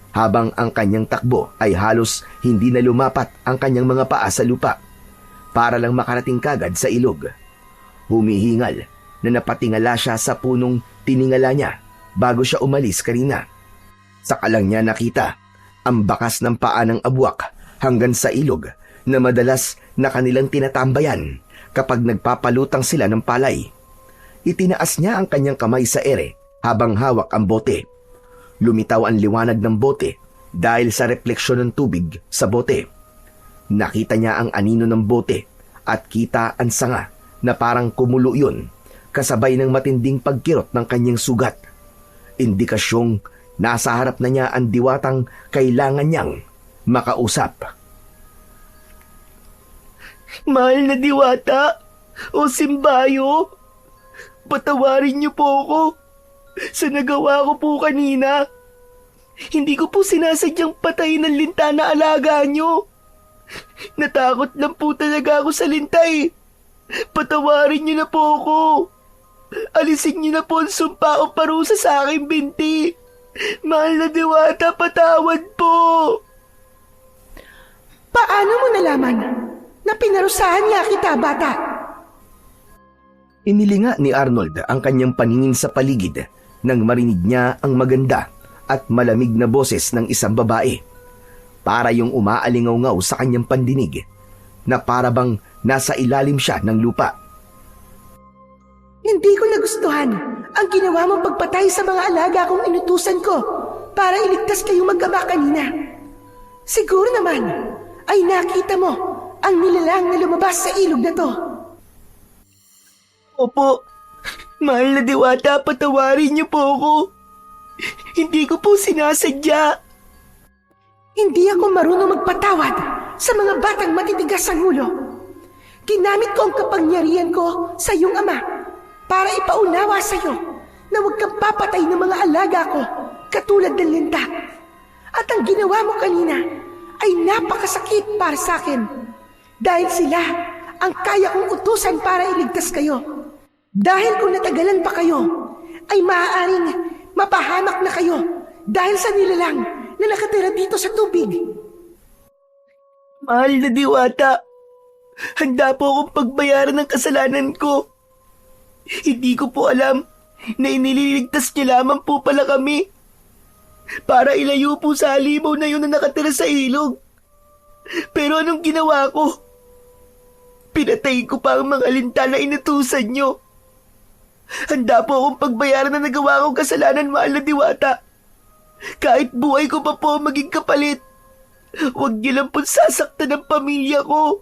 S3: Habang ang kanyang takbo ay halos hindi na lumapat ang kanyang mga paa sa lupa para lang makarating kagad sa ilog. Humihingal na napatingala siya sa punong tiningala niya bago siya umalis kanina. Saka lang niya nakita ang bakas ng paa ng abwak hanggang sa ilog na madalas na kanilang tinatambayan kapag nagpapalutang sila ng palay. Itinaas niya ang kanyang kamay sa ere habang hawak ang bote. Lumitaw ang liwanag ng bote dahil sa refleksyon ng tubig sa bote. Nakita niya ang anino ng bote at kita ang sanga na parang kumulo yun kasabay ng matinding pagkirot ng kanyang sugat. Indikasyong nasa harap na niya ang diwatang kailangan niyang makausap.
S2: Mahal na diwata o simbayo, patawarin niyo po ako sa nagawa ko po kanina. Hindi ko po sinasadyang patayin ng linta na alaga niyo. Natakot lang po talaga ako sa linta eh. Patawarin niyo na po ako. Alisin niyo na po ang sumpa o parusa sa aking binti. Mahal na diwata, patawad po. Paano mo nalaman na pinarusahan niya kita, bata?
S3: Inilinga ni Arnold ang kanyang paningin sa paligid nang marinig niya ang maganda at malamig na boses ng isang babae. Para yung umaalingaw-ngaw sa kanyang pandinig na para bang nasa ilalim siya ng lupa.
S2: Hindi ko nagustuhan ang ginawa mong pagpatay sa mga alaga kong inutusan ko para iligtas kayong mag-ama kanina. Siguro naman ay nakita mo ang nilalang na lumabas sa ilog na to. Opo, mahal na diwata, patawarin niyo po ako. Hindi ko po sinasadya. Hindi ako marunong magpatawad sa mga batang matitigas ang ulo. Ginamit ko ang kapangyarihan ko sa iyong ama para ipaunawa sa iyo na huwag kang papatay ng mga alaga ko katulad ng linta. At ang ginawa mo kanina ay napakasakit para sa akin dahil sila ang kaya kong utusan para iligtas kayo. Dahil kung natagalan pa kayo, ay maaaring mapahamak na kayo dahil sa nilalang na nakatira dito sa tubig. Mahal na diwata, handa po akong pagbayaran ng kasalanan ko. Hindi ko po alam na inililigtas niya lamang po pala kami para ilayo po sa halimaw na yun na nakatira sa ilog. Pero anong ginawa ko? Pinatay ko pa ang mga linta na inutusan niyo. Handa po akong pagbayaran na nagawa kong kasalanan, mahal na diwata. Kahit buhay ko pa po maging kapalit. Huwag niyo lang po sasaktan ang pamilya ko.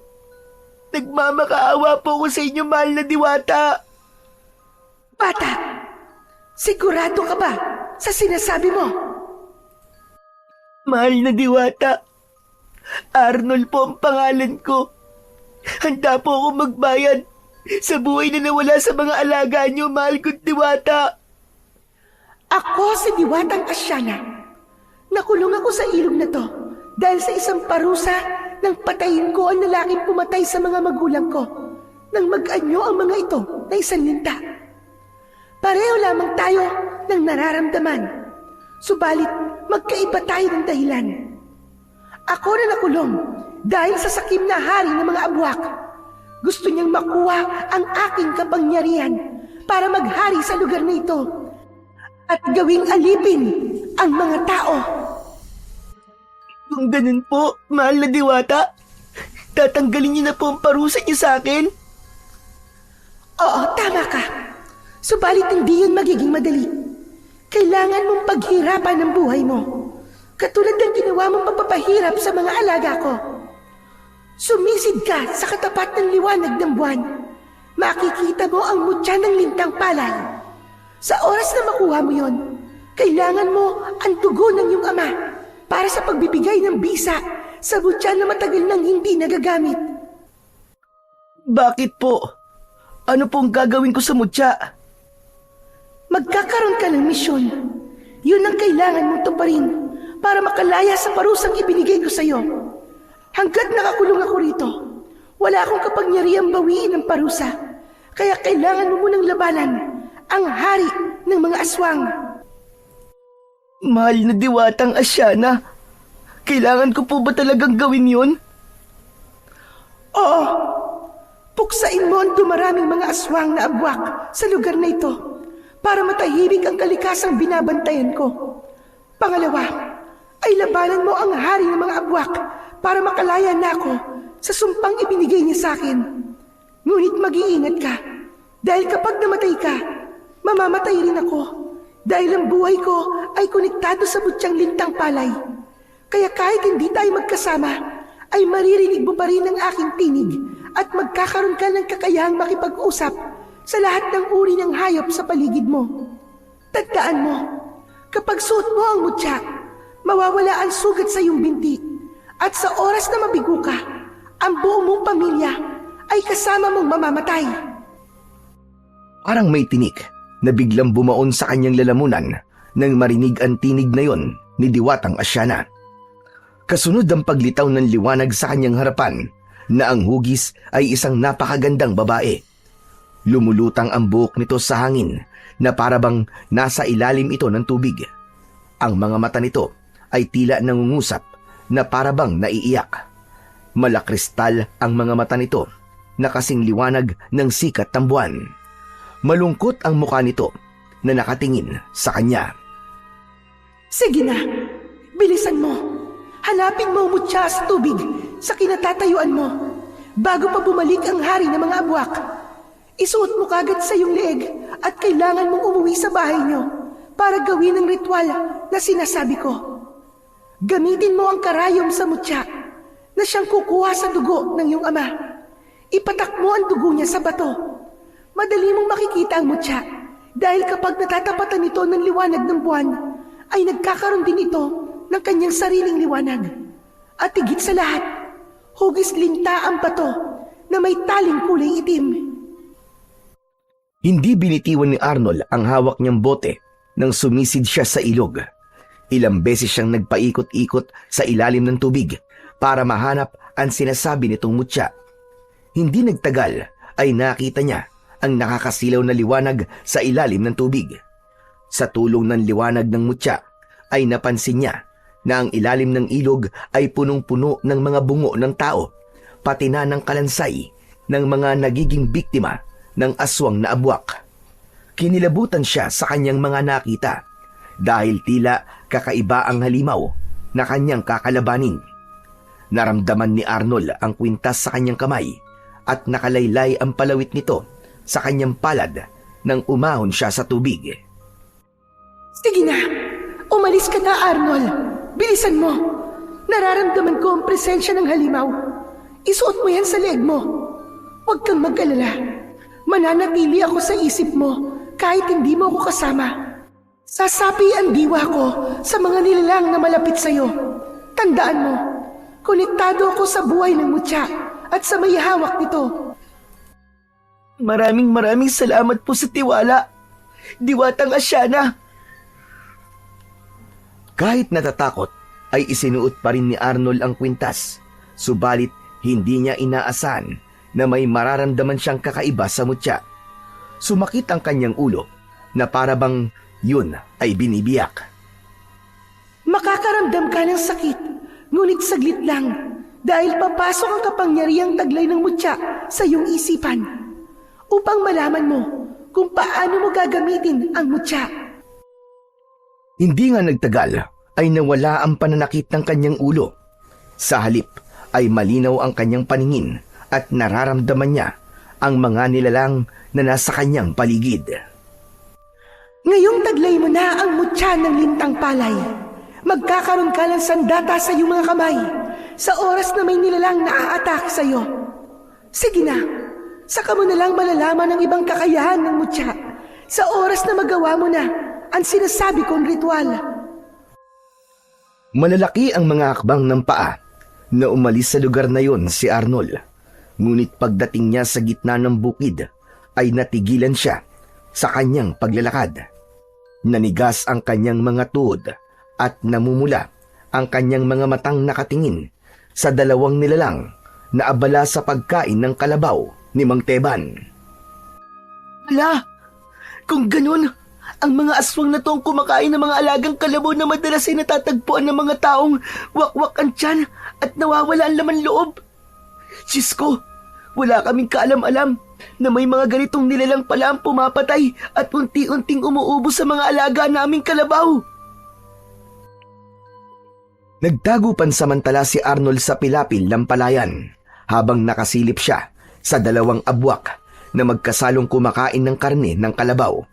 S2: Nagmamakaawa po ako sa inyo, mahal na diwata. Bata, sigurado ka ba sa sinasabi mo? Mahal na diwata, Arnold po ang pangalan ko. Handa po akong magbayad sa buhay na nawala sa mga alaga niyo, mahal kong diwata. Ako si Diwatang Asyana. Nakulong ako sa ilog na to dahil sa isang parusa nang patayin ko ang lalaking pumatay sa mga magulang ko nang mag-anyo ang mga ito na isang linta. Pareho lamang tayo ng nararamdaman, subalit magkaiba tayo ng dahilan. Ako na nakulong dahil sa sakim na hari ng mga abwak. Gusto niyang makuha ang aking kapangyarihan para maghari sa lugar na ito at gawing alipin ang mga tao. Kung ganun po, mahal na diwata, Tatanggalin niyo na po ang parusa niyo sa akin? Oo, tama ka. Subalit hindi yun magiging madali. Kailangan mong paghirapan ang buhay mo. Katulad ng ginawa mong pagpapahirap sa mga alaga ko. Sumisid ka sa katapat ng liwanag ng buwan. Makikita mo ang mutya ng lintang palay. Sa oras na makuha mo yon, kailangan mo ang dugo ng iyong ama para sa pagbibigay ng bisa sa mutya na matagal nang hindi nagagamit. Bakit po? Ano pong gagawin ko sa mutya? Magkakaroon ka ng misyon. Yun ang kailangan mong tuparin para makalaya sa parusang ibinigay ko sa iyo. Hanggat nakakulong ako rito, wala akong kapangyarihang bawiin ang parusa. Kaya kailangan mo munang labanan ang hari ng mga aswang. Mahal na diwatang Asyana, kailangan ko po ba talagang gawin yun? Oo. Puksain mo ang dumaraming mga aswang na abwak sa lugar na ito para matahimik ang kalikasang binabantayan ko. Pangalawa, ay labanan mo ang hari ng mga abwak para makalaya na ako sa sumpang ibinigay niya sa akin. Ngunit mag-iingat ka dahil kapag namatay ka, mamamatay rin ako dahil ang buhay ko ay konektado sa mutyang lintang palay. Kaya kahit hindi tayo magkasama, ay maririnig mo pa rin ang aking tinig at magkakaroon ka ng kakayahang makipag-usap sa lahat ng uri ng hayop sa paligid mo. Tandaan mo, kapag suot mo ang mutya, mawawala ang sugat sa iyong binti at sa oras na mabigo ka, ang buong mong pamilya ay kasama mong mamamatay.
S3: Parang may tinik na biglang bumaon sa kanyang lalamunan nang marinig ang tinig na yon ni Diwatang Asyana. Kasunod ang paglitaw ng liwanag sa kanyang harapan na ang hugis ay isang napakagandang babae. Lumulutang ang buhok nito sa hangin na parabang nasa ilalim ito ng tubig. Ang mga mata nito ay tila nangungusap na parabang naiiyak. Malakristal ang mga mata nito na kasing liwanag ng sikat ng buwan. Malungkot ang mukha nito na nakatingin sa kanya.
S2: Sige na, bilisan mo. Hanapin mo ang mutya sa tubig sa kinatatayuan mo bago pa bumalik ang hari ng mga abwak. Isuot mo kagad sa iyong leeg at kailangan mong umuwi sa bahay niyo para gawin ang ritual na sinasabi ko. Gamitin mo ang karayom sa mutya na siyang kukuha sa dugo ng iyong ama. Ipatak mo ang dugo niya sa bato. Madali mong makikita ang mutya dahil kapag natatapatan ito ng liwanag ng buwan, ay nagkakaroon din ito ng kanyang sariling liwanag. At higit sa lahat, hugis linta ang bato na may taling kulay itim.
S3: Hindi binitiwan ni Arnold ang hawak niyang bote nang sumisid siya sa ilog. Ilang beses siyang nagpaikot-ikot sa ilalim ng tubig para mahanap ang sinasabi nitong mutya. Hindi nagtagal ay nakita niya ang nakakasilaw na liwanag sa ilalim ng tubig. Sa tulong ng liwanag ng mutya ay napansin niya na ang ilalim ng ilog ay punong-puno ng mga bungo ng tao, pati na ng kalansay ng mga nagiging biktima ng aswang na abwak. Kinilabutan siya sa kanyang mga nakita dahil tila kakaiba ang halimaw na kanyang kakalabanin. Naramdaman ni Arnold ang kwintas sa kanyang kamay at nakalaylay ang palawit nito sa kanyang palad nang umahon siya sa tubig.
S2: Sige na, umalis ka na, Arnold. Bilisan mo. Nararamdaman ko ang presensya ng halimaw. Isuot mo yan sa leeg mo. Huwag kang mag-alala. Mananatili ako sa isip mo kahit hindi mo ako kasama. Sasapi ang diwa ko sa mga nilalang na malapit sa'yo. Tandaan mo, konektado ako sa buhay ng mutya at sa may hawak nito. Maraming salamat po sa tiwala, Diwatang Asyana.
S3: Kahit natatakot, ay isinuot pa rin ni Arnold ang kwintas. Subalit, hindi niya inaasahan na may mararamdaman siyang kakaiba sa mutya. Sumakit ang kanyang ulo na parabang yun ay binibiyak.
S2: Makakaramdam ka ng sakit, ngunit saglit lang dahil papasok ang kapangyarihang taglay ng mutya sa iyong isipan upang malaman mo kung paano mo gagamitin ang mutya.
S3: Hindi nga nagtagal ay nawala ang pananakit ng kanyang ulo. Sa halip ay malinaw ang kanyang paningin at nararamdaman niya ang mga nilalang na nasa kanyang paligid.
S2: Ngayong taglay mo na ang mutya ng lintang palay. Magkakaroon ka ng sandata sa iyong mga kamay sa oras na may nilalang na a-attack sa iyo. Sige na, saka mo na lang malalaman ang ibang kakayahan ng mutya sa oras na magawa mo na ang sinasabi kong ritual.
S3: Malalaki ang mga hakbang ng paa na umalis sa lugar na yon si Arnold. Ngunit pagdating niya sa gitna ng bukid ay natigilan siya sa kanyang paglalakad. Nanigas ang kanyang mga tuhod at namumula ang kanyang mga matang nakatingin sa dalawang nilalang na abala sa pagkain ng kalabaw ni Mang Teban.
S2: Hala, kung ganun, ang mga aswang na to ang kumakain ng mga alagang kalabaw na madalas ay natatagpuan ng mga taong wakwak ang tiyan at nawawala ang laman loob. Diyos ko, wala kaming kaalam-alam na may mga ganitong nilalang pala ang pumapatay at unti-unting umuubos sa mga alaga naming kalabaw.
S3: Nagtago pansamantala si Arnold sa pilapil ng palayan habang nakasilip siya sa dalawang abwak na magkasalong kumakain ng karne ng kalabaw.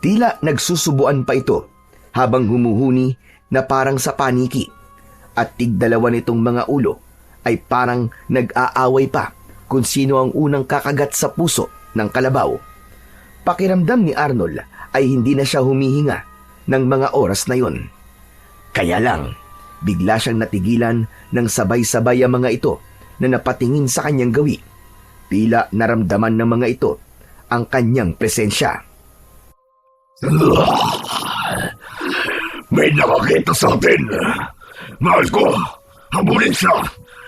S3: Tila nagsusubuan pa ito habang humuhuni na parang sa paniki at tigdalawa nitong mga ulo ay parang nag-aaway pa kung sino ang unang kakagat sa puso ng kalabaw. Pakiramdam ni Arnold ay hindi na siya humihinga ng mga oras na yon. Kaya lang, bigla siyang natigilan ng sabay-sabay ang mga ito na napatingin sa kanyang gawi. Tila naramdaman ng mga ito ang kanyang presensya.
S1: May nakakita sa atin. Mahal ko, habulin siya.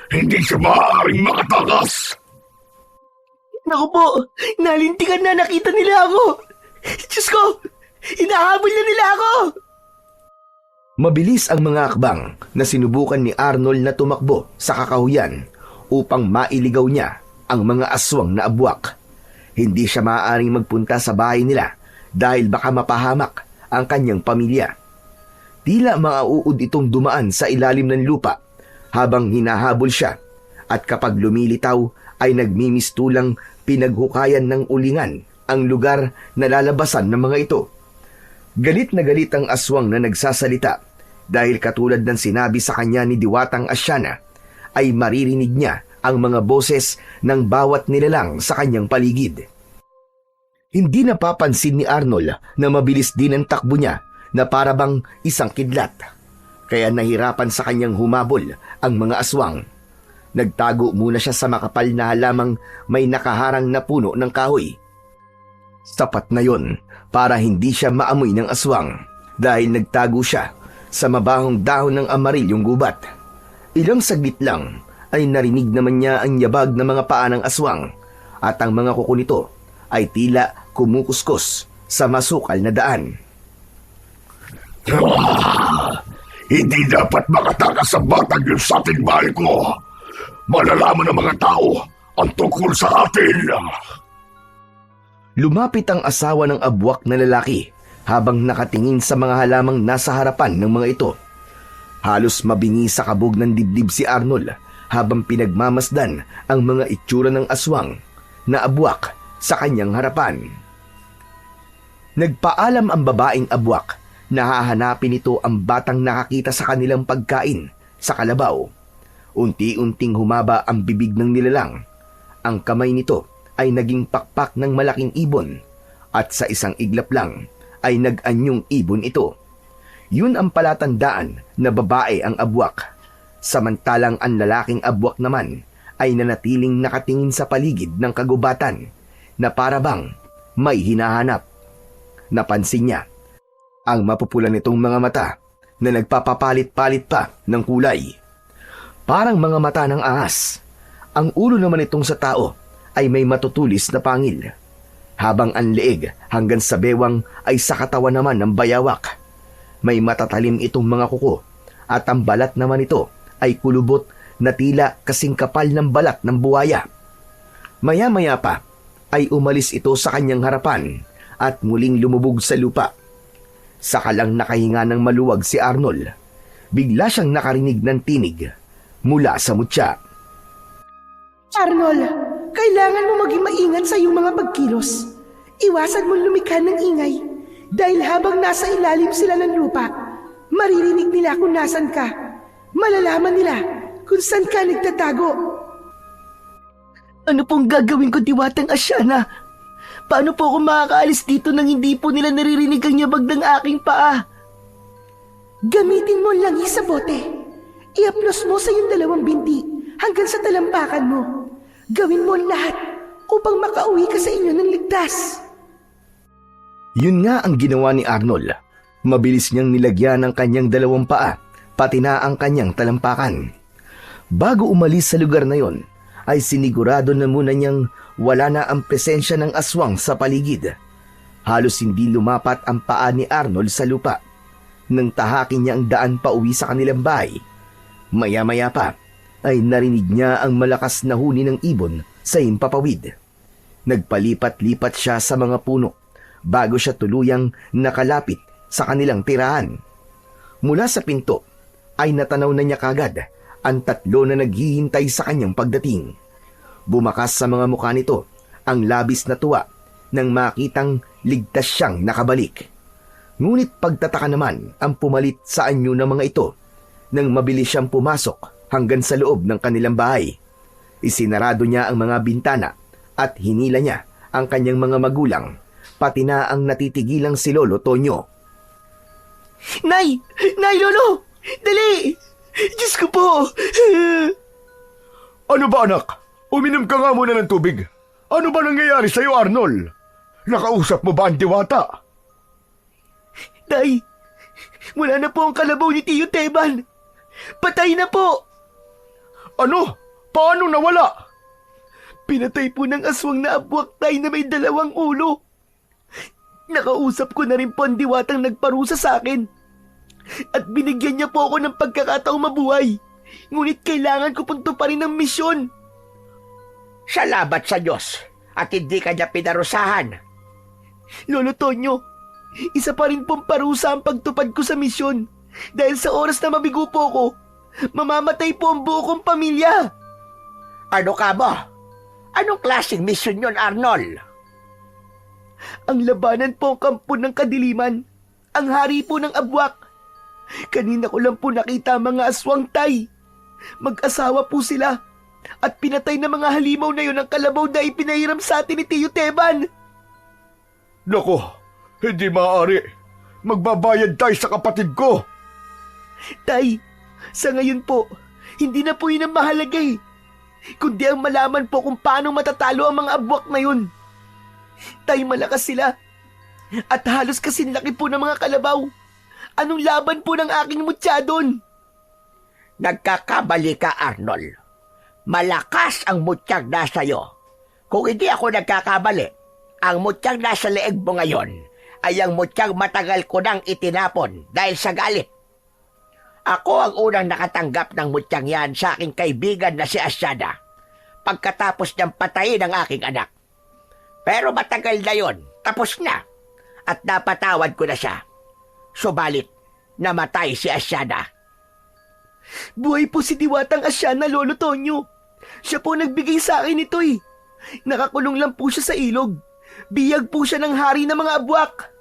S1: Hindi siya maaaring makatakas.
S2: Naku po, nalintikan na, nakita nila ako. Diyos ko, hinahabol na nila ako.
S3: Mabilis ang mga akbang na sinubukan ni Arnold na tumakbo sa kakahuyan upang mailigaw niya ang mga aswang na abwak. Hindi siya maaaring magpunta sa bahay nila dahil baka mapahamak ang kanyang pamilya. Tila mauud itong dumaan sa ilalim ng lupa habang hinahabol siya at kapag lumilitaw ay nagmimistulang pinaghukayan ng ulingan ang lugar na lalabasan ng mga ito. Galit na galit ang aswang na nagsasalita dahil katulad ng sinabi sa kanya ni Diwatang Asyana ay maririnig niya ang mga boses ng bawat nilalang sa kanyang paligid. Hindi napapansin ni Arnold na mabilis din ang takbo niya na parabang isang kidlat. Kaya nahirapan sa kanyang humabol ang mga aswang. Nagtago muna siya sa makapal na halamang may nakaharang na puno ng kahoy. Sapat na yon para hindi siya maamoy ng aswang dahil nagtago siya sa mabahong dahon ng amarilyong gubat. Ilang saglit lang ay narinig naman niya ang yabag ng mga paa ng aswang at ang mga kuko nito ay tila kumukuskus sa masukal na daan.
S1: Hindi dapat makatakas sa batang yun sa ating bahay ko. Malalaman ng mga tao ang tungkol sa atin.
S3: Lumapit ang asawa ng abwak na lalaki habang nakatingin sa mga halamang nasa harapan ng mga ito. Halos mabingi sa kabog ng dibdib si Arnold habang pinagmamasdan ang mga itsura ng aswang na abwak sa kanyang harapan. Nagpaalam ang babaeng abwak na hahanapin ito ang batang nakakita sa kanilang pagkain sa kalabaw. Unti-unting humaba ang bibig ng nilalang. Ang kamay nito ay naging pakpak ng malaking ibon at sa isang iglap lang ay nag-anyong ibon ito. Yun ang palatandaan na babae ang abwak. Samantalang ang lalaking abwak naman ay nanatiling nakatingin sa paligid ng kagubatan na parabang may hinahanap. Napansin niya ang mapupula nitong mga mata na nagpapapalit-palit pa ng kulay. Parang mga mata ng ahas. Ang ulo naman itong sa tao ay may matutulis na pangil, habang ang leeg hanggang sa bewang ay sa katawan naman ng bayawak. May matatalim itong mga kuko at ang balat naman ito ay kulubot na tila kasing kapal ng balat ng buhaya. Maya-maya pa ay umalis ito sa kanyang harapan at muling lumubog sa lupa. Saka lang nakahinga ng maluwag si Arnold. Bigla siyang nakarinig ng tinig. mula sa mutya.
S2: Arnold, kailangan mo maging maingat sa iyong mga pagkilos. Iwasan mo lumikha ng ingay dahil habang nasa ilalim sila ng lupa, maririnig nila kung nasan ka. Malalaman nila kung saan ka nagtatago. Ano pong gagawin ko, Diwatang Asyana? Paano po ako makakaalis dito nang hindi po nila naririnig ang yabag ng aking paa? Gamitin mo lang sa bote. I-aplos mo sa iyong 2 binti hanggang sa talampakan mo. Gawin mo lahat upang makauwi ka sa inyo ng ligtas.
S3: Yun nga ang ginawa ni Arnold. Mabilis niyang nilagyan ang kanyang 2 paa, pati na ang kanyang talampakan. Bago umalis sa lugar na yon, ay sinigurado na muna niyang wala na ang presensya ng aswang sa paligid. Halos hindi lumapat ang paa ni Arnold sa lupa nang tahakin niya ang daan pa uwi sa kanilang bahay. Maya-maya pa ay narinig niya ang malakas na huni ng ibon sa himpapawid. Nagpalipat-lipat siya sa mga puno bago siya tuluyang nakalapit sa kanilang tirahan. Mula sa pinto ay natanaw na niya kagad ang 3 na naghihintay sa kanyang pagdating. Bumakas sa mga mukha nito ang labis na tuwa nang makitang ligtas siyang nakabalik. Ngunit pagtataka naman ang pumalit sa anyo ng mga ito nang mabilis siyang pumasok hanggang sa loob ng kanilang bahay. Isinarado niya ang mga bintana at hinila niya ang kanyang mga magulang, pati na ang natitigilang si Lolo Tonyo.
S2: Nay! Nay, Lolo! Dali! Diyos ko po!
S1: Ano ba anak? Uminom ka nga muna ng tubig. Ano ba nangyayari sa'yo, Arnold? Nakausap mo ba ang diwata?
S2: Nay! Wala na po ang kalabaw ni Tiyo Teban! Patay na po!
S1: Ano? Paano nawala?
S2: Pinatay po ng aswang na abwak tay na may 2 ulo. Nakausap ko na rin po ang diwatang nagparusa sa akin. At binigyan niya po ako ng pagkakataong mabuhay. Ngunit kailangan ko pong tuparin ang misyon.
S4: Salamat sa Diyos at hindi ka niya pinarusahan.
S2: Lolo Tonyo, isa pa rin pong parusa ang pagtupad ko sa misyon. Dahil sa oras na mabigo po ako, mamamatay po ang buo kong pamilya.
S4: Ano ka mo? Anong klaseng misyon yon, Arnold?
S2: Ang labanan po ang kampo ng kadiliman. Ang hari po ng abwak. Kanina ko lang po nakita ang mga aswang tay. Mag-asawa po sila. At pinatay na mga halimaw na yun ang kalabaw na ipinahiram sa atin ni Tiyo Teban.
S1: Nako, hindi maaari. Magbabayad tayo sa kapatid ko.
S2: Tay, sa ngayon po, hindi na po yun ang mahalaga eh. Kundi ang malaman po kung paano matatalo ang mga abwak na yun. Tay, malakas sila. At halos kasing laki po ng mga kalabaw. Anong laban po ng aking mutya doon?
S4: Nagkakamali ka, Arnold. Malakas ang mutyang nasa iyo. Kung hindi ako nagkakamali, ang mutyang nasa leeg mo ngayon ay ang mutyang matagal ko nang itinapon dahil sa galit. Ako ang unang nakatanggap ng mutyang yan sa aking kaibigan na si Asyana pagkatapos niyang patayin ang aking anak. Pero matagal na yon, tapos na, at napatawad ko na siya. Subalit, namatay si Asyana.
S2: Buhay po si Diwatang Asyana, Lolo Tonyo. Siya po nagbigay sa akin ito eh. Nakakulong lang po siya sa ilog. Biyag po siya ng hari ng mga abwak.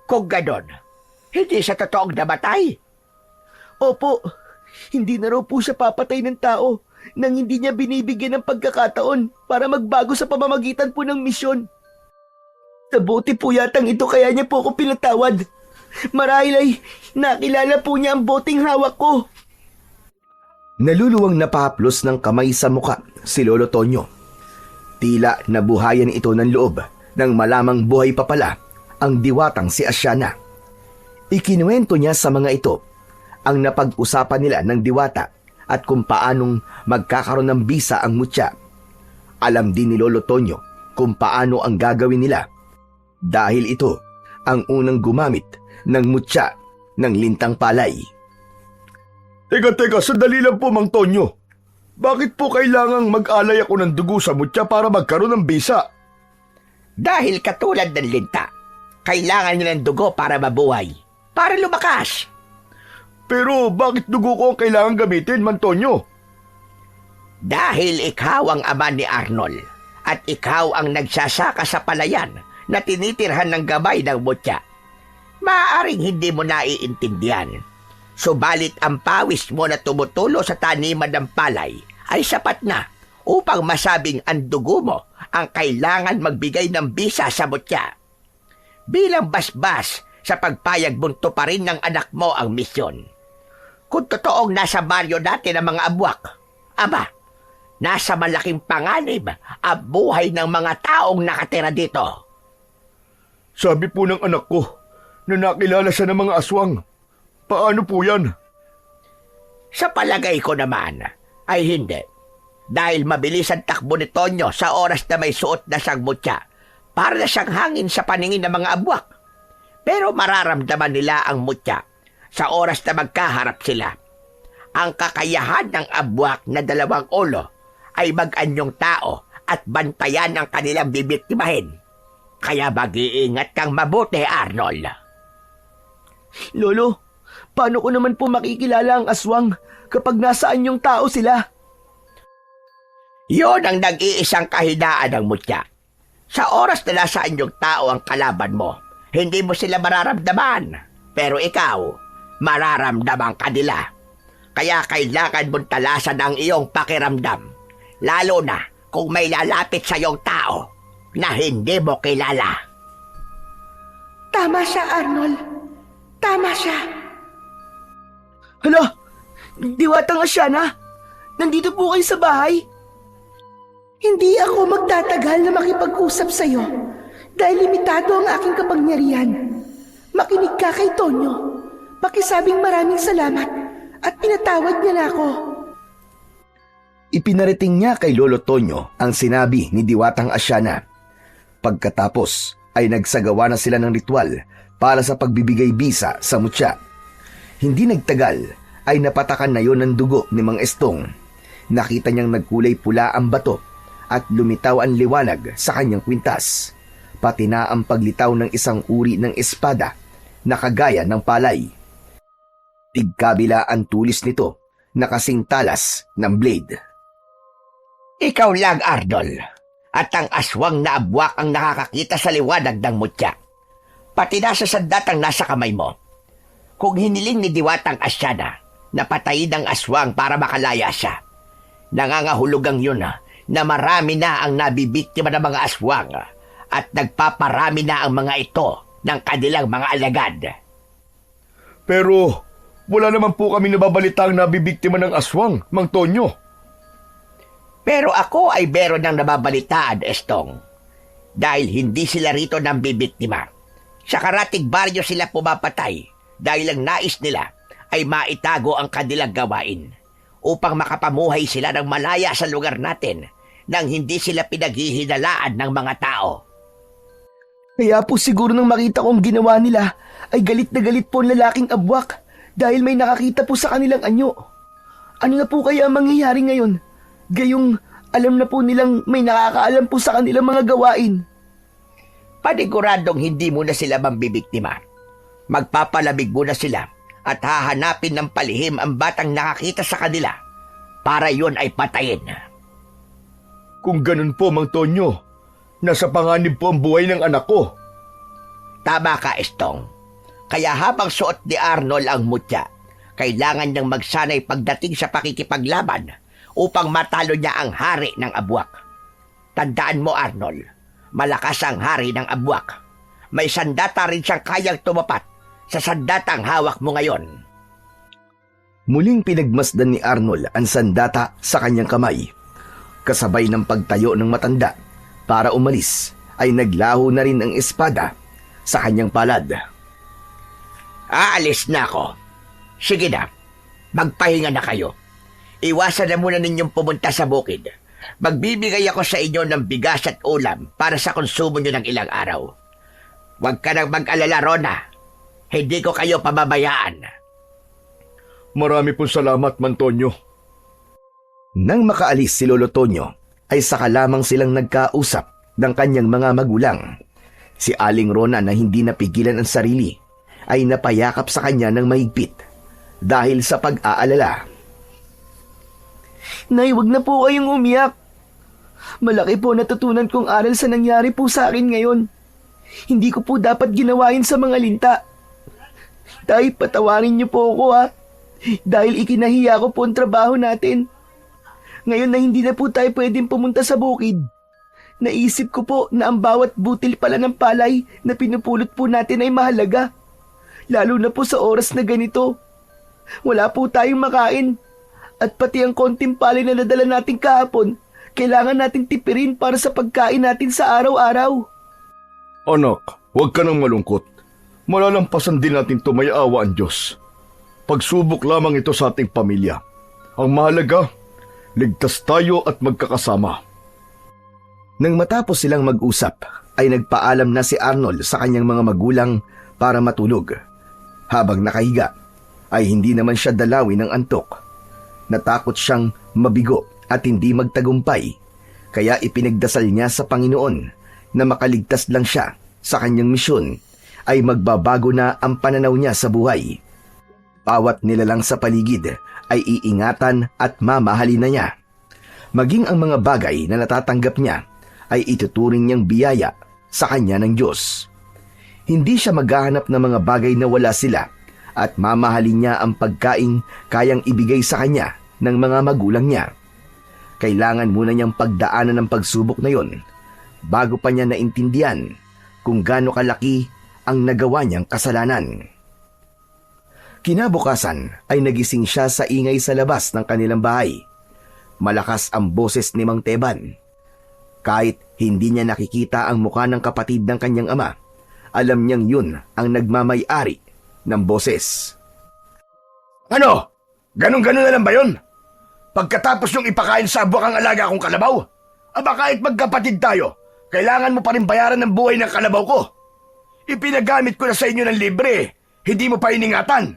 S4: Kung ganon, hindi siya totoong namatay.
S2: Opo, hindi na raw po siya papatay ng tao nang hindi niya binibigyan ng pagkakataon para magbago sa pamamagitan po ng misyon. Sa buti po yatang ito kaya niya po ako pinatawad. Marahil ay nakilala po niya ang boteng hawak ko.
S3: Naluluwang napahaplos ng kamay sa muka si Lolo Tonyo. Tila nabuhayan ito ng loob nang malamang buhay pa pala ang diwatang si Asyana. Ikinuwento niya sa mga ito ang napag-usapan nila ng diwata at kung paanong magkakaroon ng bisa ang mutya. Alam din ni Lolo Tonyo kung paano ang gagawin nila dahil ito ang unang gumamit ng mutya ng lintang palay.
S1: Teka, sandali lang po, Mang Tonyo. Bakit po kailangang mag-alay ako ng dugo sa mutya para magkaroon ng bisa?
S4: Dahil katulad ng linta, kailangan niya ng dugo para mabuhay, para lumakas.
S1: Pero bakit dugo ko ang kailangan gamitin, Mantonyo?
S4: Dahil ikaw ang ama ni Arnold at ikaw ang nagsasaka sa palayan na tinitirhan ng gabay ng mutya. Maaaring hindi mo naiintindihan. Subalit ang pawis mo na tumutulo sa taniman ng palay ay sapat na upang masabing ang dugo mo ang kailangan magbigay ng bisa sa mutya. Bilang basbas sa pagpayag bunto pa rin ng anak mo ang misyon. Kung totoong nasa baryo dati ng mga abwak, aba, nasa malaking panganib ang buhay ng mga taong nakatira dito.
S1: Sabi po ng anak ko na nakilala siya ng mga aswang. Paano po yan?
S4: Sa palagay ko naman ay hindi. Dahil mabilis ang takbo ni Tonyo sa oras na may suot na siyang mutya para na siyang hangin sa paningin ng mga abwak. Pero mararamdaman nila ang mutya sa oras na magkaharap sila. Ang kakayahan ng abwak na 2 ulo ay mag-anyong tao at bantayan ang kanilang bibiktimahin. Kaya mag-iingat kang mabuti, Arnold.
S2: Lolo, paano ko naman po makikilala ang aswang kapag nasaan yung tao sila?
S4: Yon ang nag-iisang kahinaan ng mutya. Sa oras na nasaan yung tao ang kalaban mo, hindi mo sila mararamdaman. Pero ikaw, mararamdaman ka nila. Kaya kailangan mong talasan ang iyong pakiramdam. Lalo na kung may lalapit sa iyong tao na hindi mo kilala.
S2: Tama siya, Arnold. Tama siya. Hala, Diwatang Asyana, nandito po kayo sa bahay? Hindi ako magtatagal na makipag-usap sa iyo dahil limitado ang aking kapangyarihan. Makinig ka kay Tonyo. Pakisabing maraming salamat at pinatawad niya na ako.
S3: Ipinarating niya kay Lolo Tonyo ang sinabi ni Diwatang Asyana. Pagkatapos ay nagsagawa na sila ng ritual para sa pagbibigay bisa sa mutya. Hindi nagtagal ay napatakan na yon ng dugo ni Mang Estong. Nakita niyang nagkulay pula ang bato at lumitaw ang liwanag sa kanyang kwintas, pati na ang paglitaw ng isang uri ng espada na kagaya ng palay. Tigkabila ang tulis nito na kasing talas ng blade.
S4: Ikaw lang, Arnold, at ang aswang na abwak ang nakakakita sa liwanag ng mutya. Pati na sa sandatang nasa kamay mo. Kung hiniling ni Diwatang Asyana na patayin ang aswang para makalaya siya, nangangahulugang yun na marami na ang nabibiktima ng mga aswang at nagpaparami na ang mga ito ng kanilang mga alagad.
S1: Pero wala naman po kami nababalitang nabibiktima ng aswang, Mang Tonyo.
S4: Pero ako ay meron ng nababalitaan, Estong. Dahil hindi sila rito nang bibiktima. Sa karatig baryo sila pumapatay dahil ang nais nila ay maitago ang kanilang gawain upang makapamuhay sila ng malaya sa lugar natin nang hindi sila pinaghihinalaan ng mga tao.
S2: Kaya po siguro nang makita kong ginawa nila ay galit na galit po ang lalaking abwak dahil may nakakita po sa kanilang anyo. Ano na po kaya ang mangyayari ngayon? Gayong alam na po nilang may nakakaalam po sa kanilang mga gawain.
S4: Paniguradong hindi mo na sila mambibiktima. Magpapalamig mo na sila at hahanapin ng palihim ang batang nakakita sa kanila para yun ay patayin.
S1: Kung ganun po, Mang Tonyo, nasa panganib po ang buhay ng anak ko.
S4: Tama ka, Estong. Kaya habang suot ni Arnold ang mutya, kailangan niyang magsanay pagdating sa pakikipaglaban upang matalo niya ang hari ng abwak. Tandaan mo, Arnold, malakas ang hari ng abwak. May sandata rin siyang kayang tumapat sa sandatang hawak mo ngayon.
S3: Muling pinagmasdan ni Arnold ang sandata sa kanyang kamay. Kasabay ng pagtayo ng matanda para umalis ay naglaho na rin ang espada sa kanyang palad.
S4: Aalis na ako. Sige na, magpahinga na kayo. Iwasan na muna ninyong pumunta sa bukid. Magbibigay ako sa inyo ng bigas at ulam para sa konsumo nyo ng ilang araw. Huwag ka nang mag-alala, Rona. Hindi ko kayo pababayaan.
S1: Marami pong salamat, Mang Tonyo.
S3: Nang makaalis si Lolo Tonyo, ay saka lamang silang nagkausap ng kanyang mga magulang. Si Aling Rona na hindi napigilan ang sarili, ay napayakap sa kanya ng mahigpit. dahil sa pag-aalala.
S2: Nay, wag na po kayong umiyak. Malaki po natutunan kong aral sa nangyari po sa akin ngayon. Hindi ko po dapat ginawa yun sa mga linta. Tay, patawarin niyo po ako ha. Dahil ikinahiya ko po ang trabaho natin. Ngayon na hindi na po tayo pwedeng pumunta sa bukid. Naisip ko po na ang bawat butil pala ng palay na pinupulot po natin ay mahalaga. Lalo na po sa oras na ganito. Wala po tayong makain. At pati ang konting palay na nadala natin kahapon, kailangan nating tipirin para sa pagkain natin sa araw-araw.
S1: Anak, huwag ka nang malungkot. Malalampasan din natin ito, may awa ang Diyos. Pagsubok lamang ito sa ating pamilya. Ang mahalaga, ligtas tayo at magkakasama.
S3: Nang matapos silang mag-usap, ay nagpaalam na si Arnold sa kanyang mga magulang para matulog. Habang nakahiga, ay hindi naman siya dalawin ng antok. Natakot siyang mabigo at hindi magtagumpay, kaya ipinagdasal niya sa Panginoon na makaligtas lang siya sa kanyang misyon ay magbabago na ang pananaw niya sa buhay. Bawat nilalang sa paligid ay iingatan at mamahalin na niya. Maging ang mga bagay na natatanggap niya ay ituturing niyang biyaya sa kanya ng Diyos. Hindi siya maghahanap ng mga bagay na wala sila at mamahalin niya ang pagkaing kayang ibigay sa kanya ng mga magulang niya. Kailangan muna niyang pagdaanan ng pagsubok na yon bago pa niya naintindihan kung gaano kalaki ang nagawa niyang kasalanan. Kinabukasan ay nagising siya sa ingay sa labas ng kanilang bahay. Malakas ang boses ni Mang Teban. Kahit hindi niya nakikita ang mukha ng kapatid ng kanyang ama, alam niyang yun ang nagmamay-ari ng boses.
S1: Ano? Ganon-ganon na lang ba yun? Pagkatapos yung ipakain sa buwak ang alaga kong kalabaw? Aba kahit magkapatid tayo, kailangan mo pa rin bayaran ng buhay ng kalabaw ko. Ipinagamit ko na sa inyo ng libre, hindi mo pa iningatan.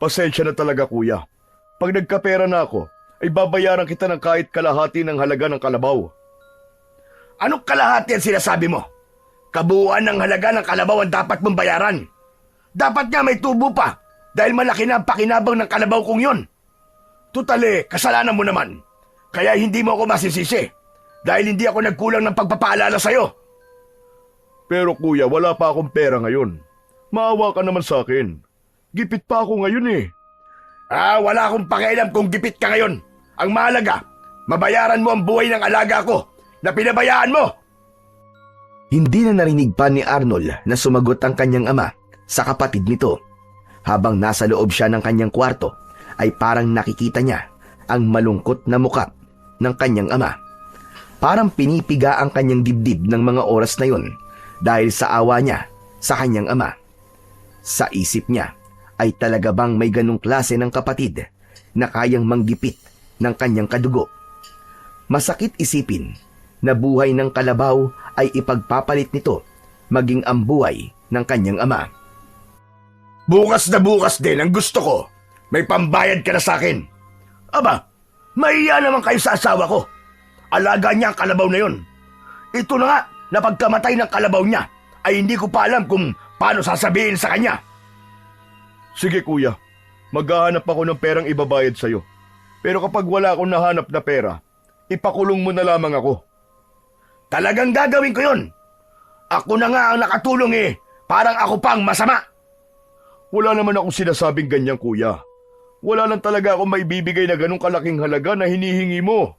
S1: Pasensya na talaga kuya. Pag nagkapera na ako, ay babayaran kita ng kahit kalahati ng halaga ng kalabaw. Anong kalahati ang sinasabi mo? Kabuuan ng halaga ng kalabaw ang dapat mong bayaran. Dapat nga may tubo pa dahil malaki na ang pakinabang ng kalabaw kong yun. Tutali, kasalanan mo naman. Kaya hindi mo ako masisisi dahil hindi ako nagkulang ng pagpapaalala sa'yo. Pero kuya, wala pa akong pera ngayon. Maawa ka naman sa akin. Gipit pa ako ngayon eh. Wala akong pakialam kung gipit ka ngayon. Ang mahalaga, mabayaran mo ang buhay ng alaga ko na pinabayaan mo.
S3: Hindi na narinig pa ni Arnold na sumagot ang kanyang ama sa kapatid nito. Habang nasa loob siya ng kanyang kwarto, ay parang nakikita niya ang malungkot na muka ng kanyang ama. Parang pinipiga ang kanyang dibdib ng mga oras na yun dahil sa awa niya sa kanyang ama. Sa isip niya ay talaga bang may ganong klase ng kapatid na kayang manggipit ng kanyang kadugo. Masakit isipin na buhay ng kalabaw ay ipagpapalit nito maging ang buhay ng kanyang ama.
S1: Bukas na bukas din ang gusto ko. May pambayad ka na sa akin. Aba, mahiya naman kayo sa asawa ko. Alaga niya ang kalabaw na yun. Ito na nga, na pagkamatay ng kalabaw niya, ay hindi ko pa alam kung paano sasabihin sa kanya. Sige kuya, maghahanap ako ng perang ibabayad sa'yo. Pero kapag wala akong nahanap na pera, ipakulong mo na lamang ako. Talagang gagawin ko yun. Ako na nga ang nakatulong eh, parang ako pang masama. Wala naman akong sinasabing ganyan kuya. Wala lang talaga akong maibibigay na ganong kalaking halaga na hinihingi mo.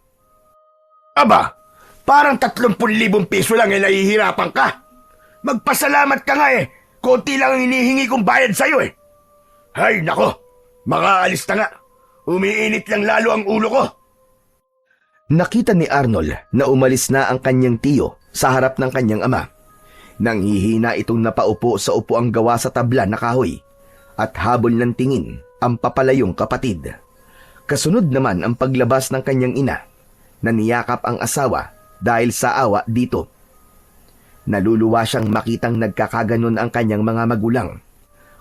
S1: Aba, parang 30,000 piso lang eh nahihirapan ka. Magpasalamat ka nga eh. Konti lang ang hinihingi kong bayad sa'yo eh. Hay nako, makaalis na nga. Umiinit lang lalo ang ulo ko.
S3: Nakita ni Arnold na umalis na ang kanyang tiyo sa harap ng kanyang ama. Nanghihina itong napaupo sa upuang gawa sa tabla na kahoy at habol ng tingin ang papalayong kapatid. Kasunod naman ang paglabas ng kanyang ina na niyakap ang asawa dahil sa awa dito. Naluluwa siyang makitang nagkakaganon ang kanyang mga magulang.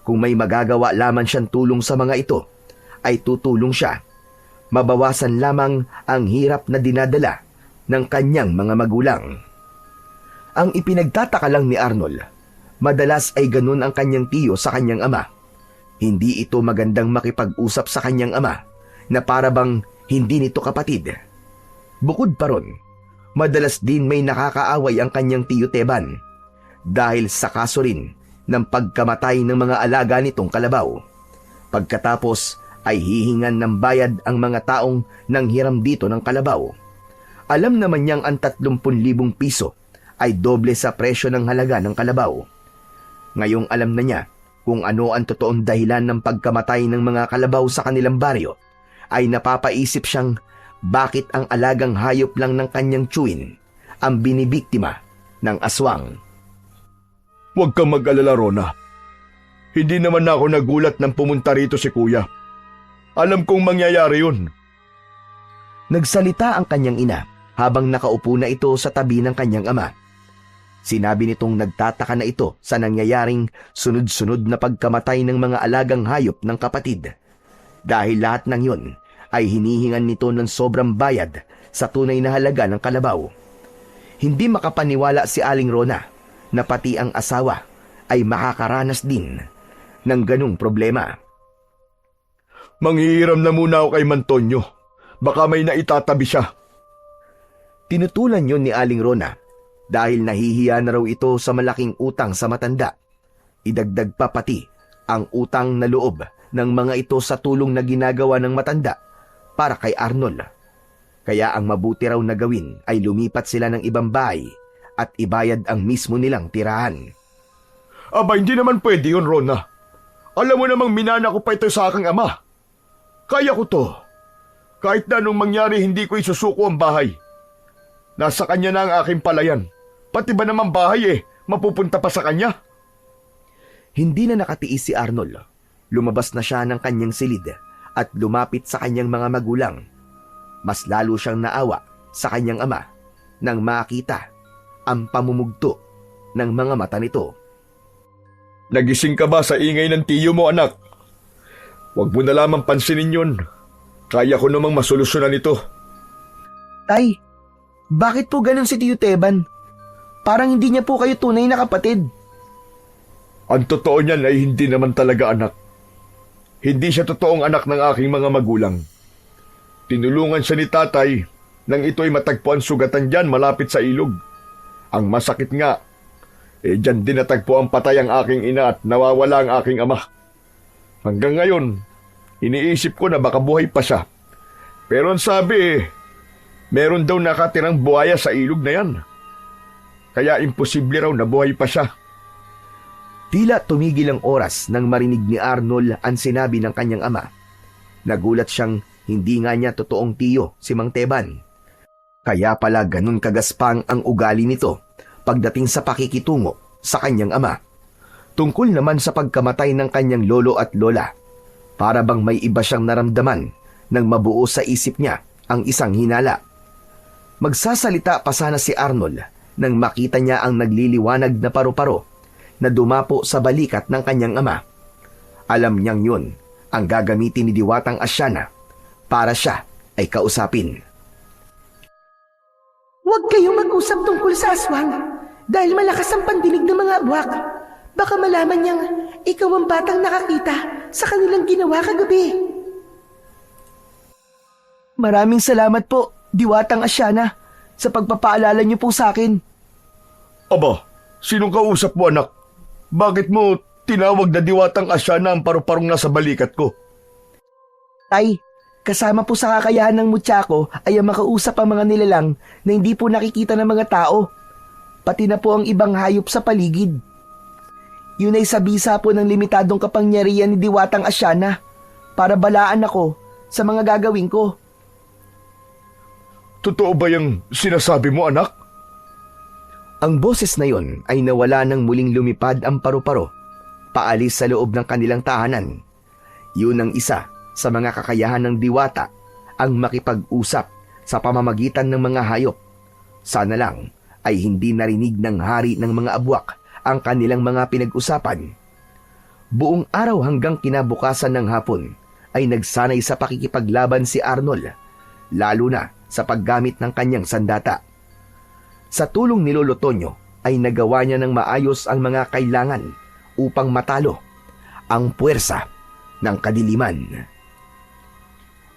S3: Kung may magagawa lamang siyang tulong sa mga ito, ay tutulong siya. Mabawasan lamang ang hirap na dinadala ng kanyang mga magulang. Ang ipinagtataka lang ni Arnold, madalas ay ganun ang kanyang tiyo sa kanyang ama. Hindi ito magandang makipag-usap sa kanyang ama na para bang hindi nito kapatid. Bukod pa ron, madalas din may nakakaaway ang kanyang tiyo Teban dahil sa kaso rin ng pagkamatay ng mga alaga nitong kalabaw. Pagkatapos ay hihingan ng bayad ang mga taong nanghiram dito ng kalabaw. Alam naman niyang ang 30,000 piso ay doble sa presyo ng halaga ng kalabaw. Ngayong alam na niya kung ano ang totoong dahilan ng pagkamatay ng mga kalabaw sa kanilang baryo, ay napapaisip siyang bakit ang alagang hayop lang ng kanyang tiyuin ang binibiktima ng aswang.
S1: Huwag kang mag-alala, Rona. Hindi naman ako nagulat nang pumunta rito si Kuya. Alam kong mangyayari yun.
S3: Nagsalita ang kanyang ina habang nakaupo na ito sa tabi ng kanyang ama. Sinabi nitong nagtataka na ito sa nangyayaring sunod-sunod na pagkamatay ng mga alagang hayop ng kapatid. Dahil lahat ng yun ay hinihingan nito ng sobrang bayad sa tunay na halaga ng kalabaw. Hindi makapaniwala si Aling Rona na pati ang asawa ay makakaranas din ng ganung problema.
S1: Manghihiram na muna ako kay Mantonyo. Baka may naitatabi siya.
S3: Tinutulan yun ni Aling Rona dahil nahihiya na raw ito sa malaking utang sa matanda. Idagdag pa pati ang utang na loob ng mga ito sa tulong na ginagawa ng matanda para kay Arnold. Kaya ang mabuti raw na gawin ay lumipat sila ng ibang bahay at ibayad ang mismo nilang tirahan.
S1: Aba, hindi naman pwede yun, Rona. Alam mo namang minana ko pa ito sa aking ama. Kaya ko to. Kahit na anong mangyari, hindi ko isusuko ang bahay. Nasa kanya na ang aking palayan. Pati ba naman bahay mapupunta pa sa kanya?
S3: Hindi na nakatiis si Arnold. Lumabas na siya ng kanyang silid at lumapit sa kanyang mga magulang. Mas lalo siyang naawa sa kanyang ama nang makita ang pamumugto ng mga mata nito.
S1: Nagising ka ba sa ingay ng tiyo mo, anak? Huwag mo na lamang pansinin yun. Kaya ko namang masolusyonan ito.
S2: Tay, bakit po ganun si Tiyo Teban? Parang hindi niya po kayo tunay na kapatid.
S1: Ang totoo niyan ay hindi naman talaga anak. Hindi siya totoong anak ng aking mga magulang. Tinulungan siya ni tatay nang ito'y matagpuan sugatan dyan malapit sa ilog. Ang masakit nga, dyan din natagpo ang patay ang aking ina at nawawala ang aking ama. Hanggang ngayon, iniisip ko na baka buhay pa siya. Pero ang sabi, meron daw nakatirang buhaya sa ilog na yan. Kaya imposible raw na buhay pa siya.
S3: Tila tumigil ang oras nang marinig ni Arnold ang sinabi ng kanyang ama. Nagulat siyang hindi nga niya totoong tiyo si Mang Teban. Kaya pala ganun kagaspang ang ugali nito pagdating sa pakikitungo sa kanyang ama. Tungkol naman sa pagkamatay ng kanyang lolo at lola, para bang may iba siyang naramdaman nang mabuo sa isip niya ang isang hinala. Magsasalita pa sana si Arnold nang makita niya ang nagliliwanag na paru-paro na dumapo sa balikat ng kanyang ama. Alam niyang yun ang gagamitin ni Diwatang Asyana para siya ay kausapin.
S2: Huwag kayong mag-usap tungkol sa aswang dahil malakas ang pandinig ng mga abwak. Baka malaman niyang ikaw ang batang nakakita sa kanilang ginawa kagabi. Maraming salamat po, Diwatang Asyana, sa pagpapaalala niyo po sa akin.
S1: Aba, sinong kausap mo, anak? Bakit mo tinawag na Diwatang Asyana ang paru-parong nasa balikat ko?
S2: Tay, kasama po sa kakayahan ng mutya ko ay ang makausap ang mga nilalang na hindi po nakikita ng mga tao. Pati na po ang ibang hayop sa paligid. Yun ay sabisa po ng limitadong kapangyarihan ni Diwatang Asyana para balaan ako sa mga gagawin ko.
S1: Totoo ba yung sinasabi mo, anak?
S3: Ang boses na yon ay nawala nang muling lumipad ang paru-paro, paalis sa loob ng kanilang tahanan. Yun ang isa sa mga kakayahan ng diwata, ang makipag-usap sa pamamagitan ng mga hayop. Sana lang ay hindi narinig ng hari ng mga abwak ang kanilang mga pinag-usapan. Buong araw hanggang kinabukasan ng hapon ay nagsanay sa pakikipaglaban si Arnold, lalo na sa paggamit ng kanyang sandata. Sa tulong ni Lolo Tonyo ay nagawa niya ng maayos ang mga kailangan upang matalo ang puwersa ng kadiliman.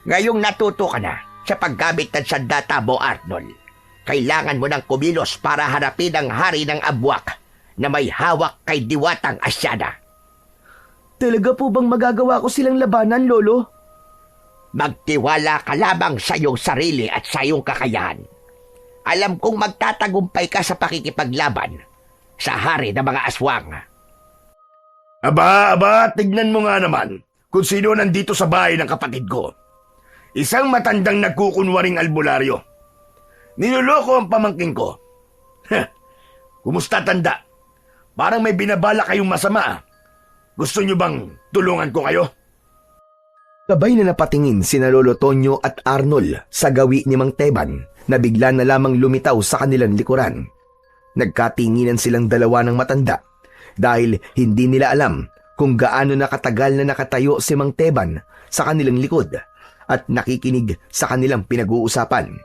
S4: Ngayong natuto ka na sa paggamit ng sandata mo, Arnold, kailangan mo ng kumilos para harapin ang hari ng Abwak na may hawak kay Diwatang Asyada.
S2: Talaga po bang magagawa ko silang labanan, Lolo?
S4: Magtiwala ka lamang sa iyong sarili at sa iyong kakayahan. Alam kong magtatagumpay ka sa pakikipaglaban sa hari ng mga aswang.
S1: Aba, tignan mo nga naman kung sino nandito sa bahay ng kapatid ko. Isang matandang nagkukunwaring albularyo. Niloloko ang pamangkin ko. Kumusta, tanda? Parang may binabala kayong masama. Gusto nyo bang tulungan ko kayo?
S3: Sabay na napatingin sina Lolo Tonyo at Arnold sa gawi ni Mang Teban na bigla na lamang lumitaw sa kanilang likuran. Nagkatinginan silang dalawa ng matanda dahil hindi nila alam kung gaano nakatagal na nakatayo si Mang Teban sa kanilang likod at nakikinig sa kanilang pinag-uusapan.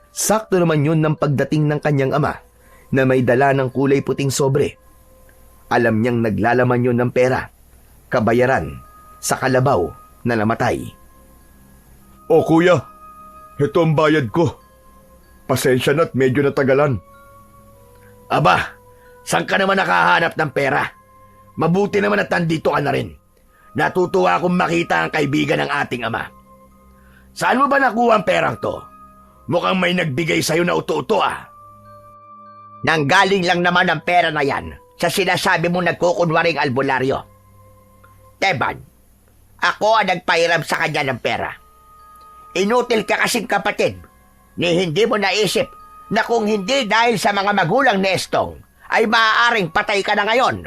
S3: Sakto naman yun ng pagdating ng kanyang ama na may dala ng kulay puting sobre. Alam niyang naglalaman yun ng pera, kabayaran sa kalabaw na namatay.
S1: O kuya, ito ang bayad ko. Pasensya na't medyo natagalan.
S4: Aba, saan ka naman nakahanap ng pera? Mabuti naman at nandito ka na rin. Natutuwa akong makita ang kaibigan ng ating ama. Saan mo ba nakuha ang perang to? Mukhang may nagbigay sa'yo na uto-uto ah. Nanggaling lang naman ang pera na yan sa sinasabi mong nagkukunwaring albularyo. Teban, ako ang nagpahiram sa kanya ng pera. Inutil ka kasing kapatid ni hindi mo naisip na kung hindi dahil sa mga magulang ni Estong ay maaaring patay ka na ngayon.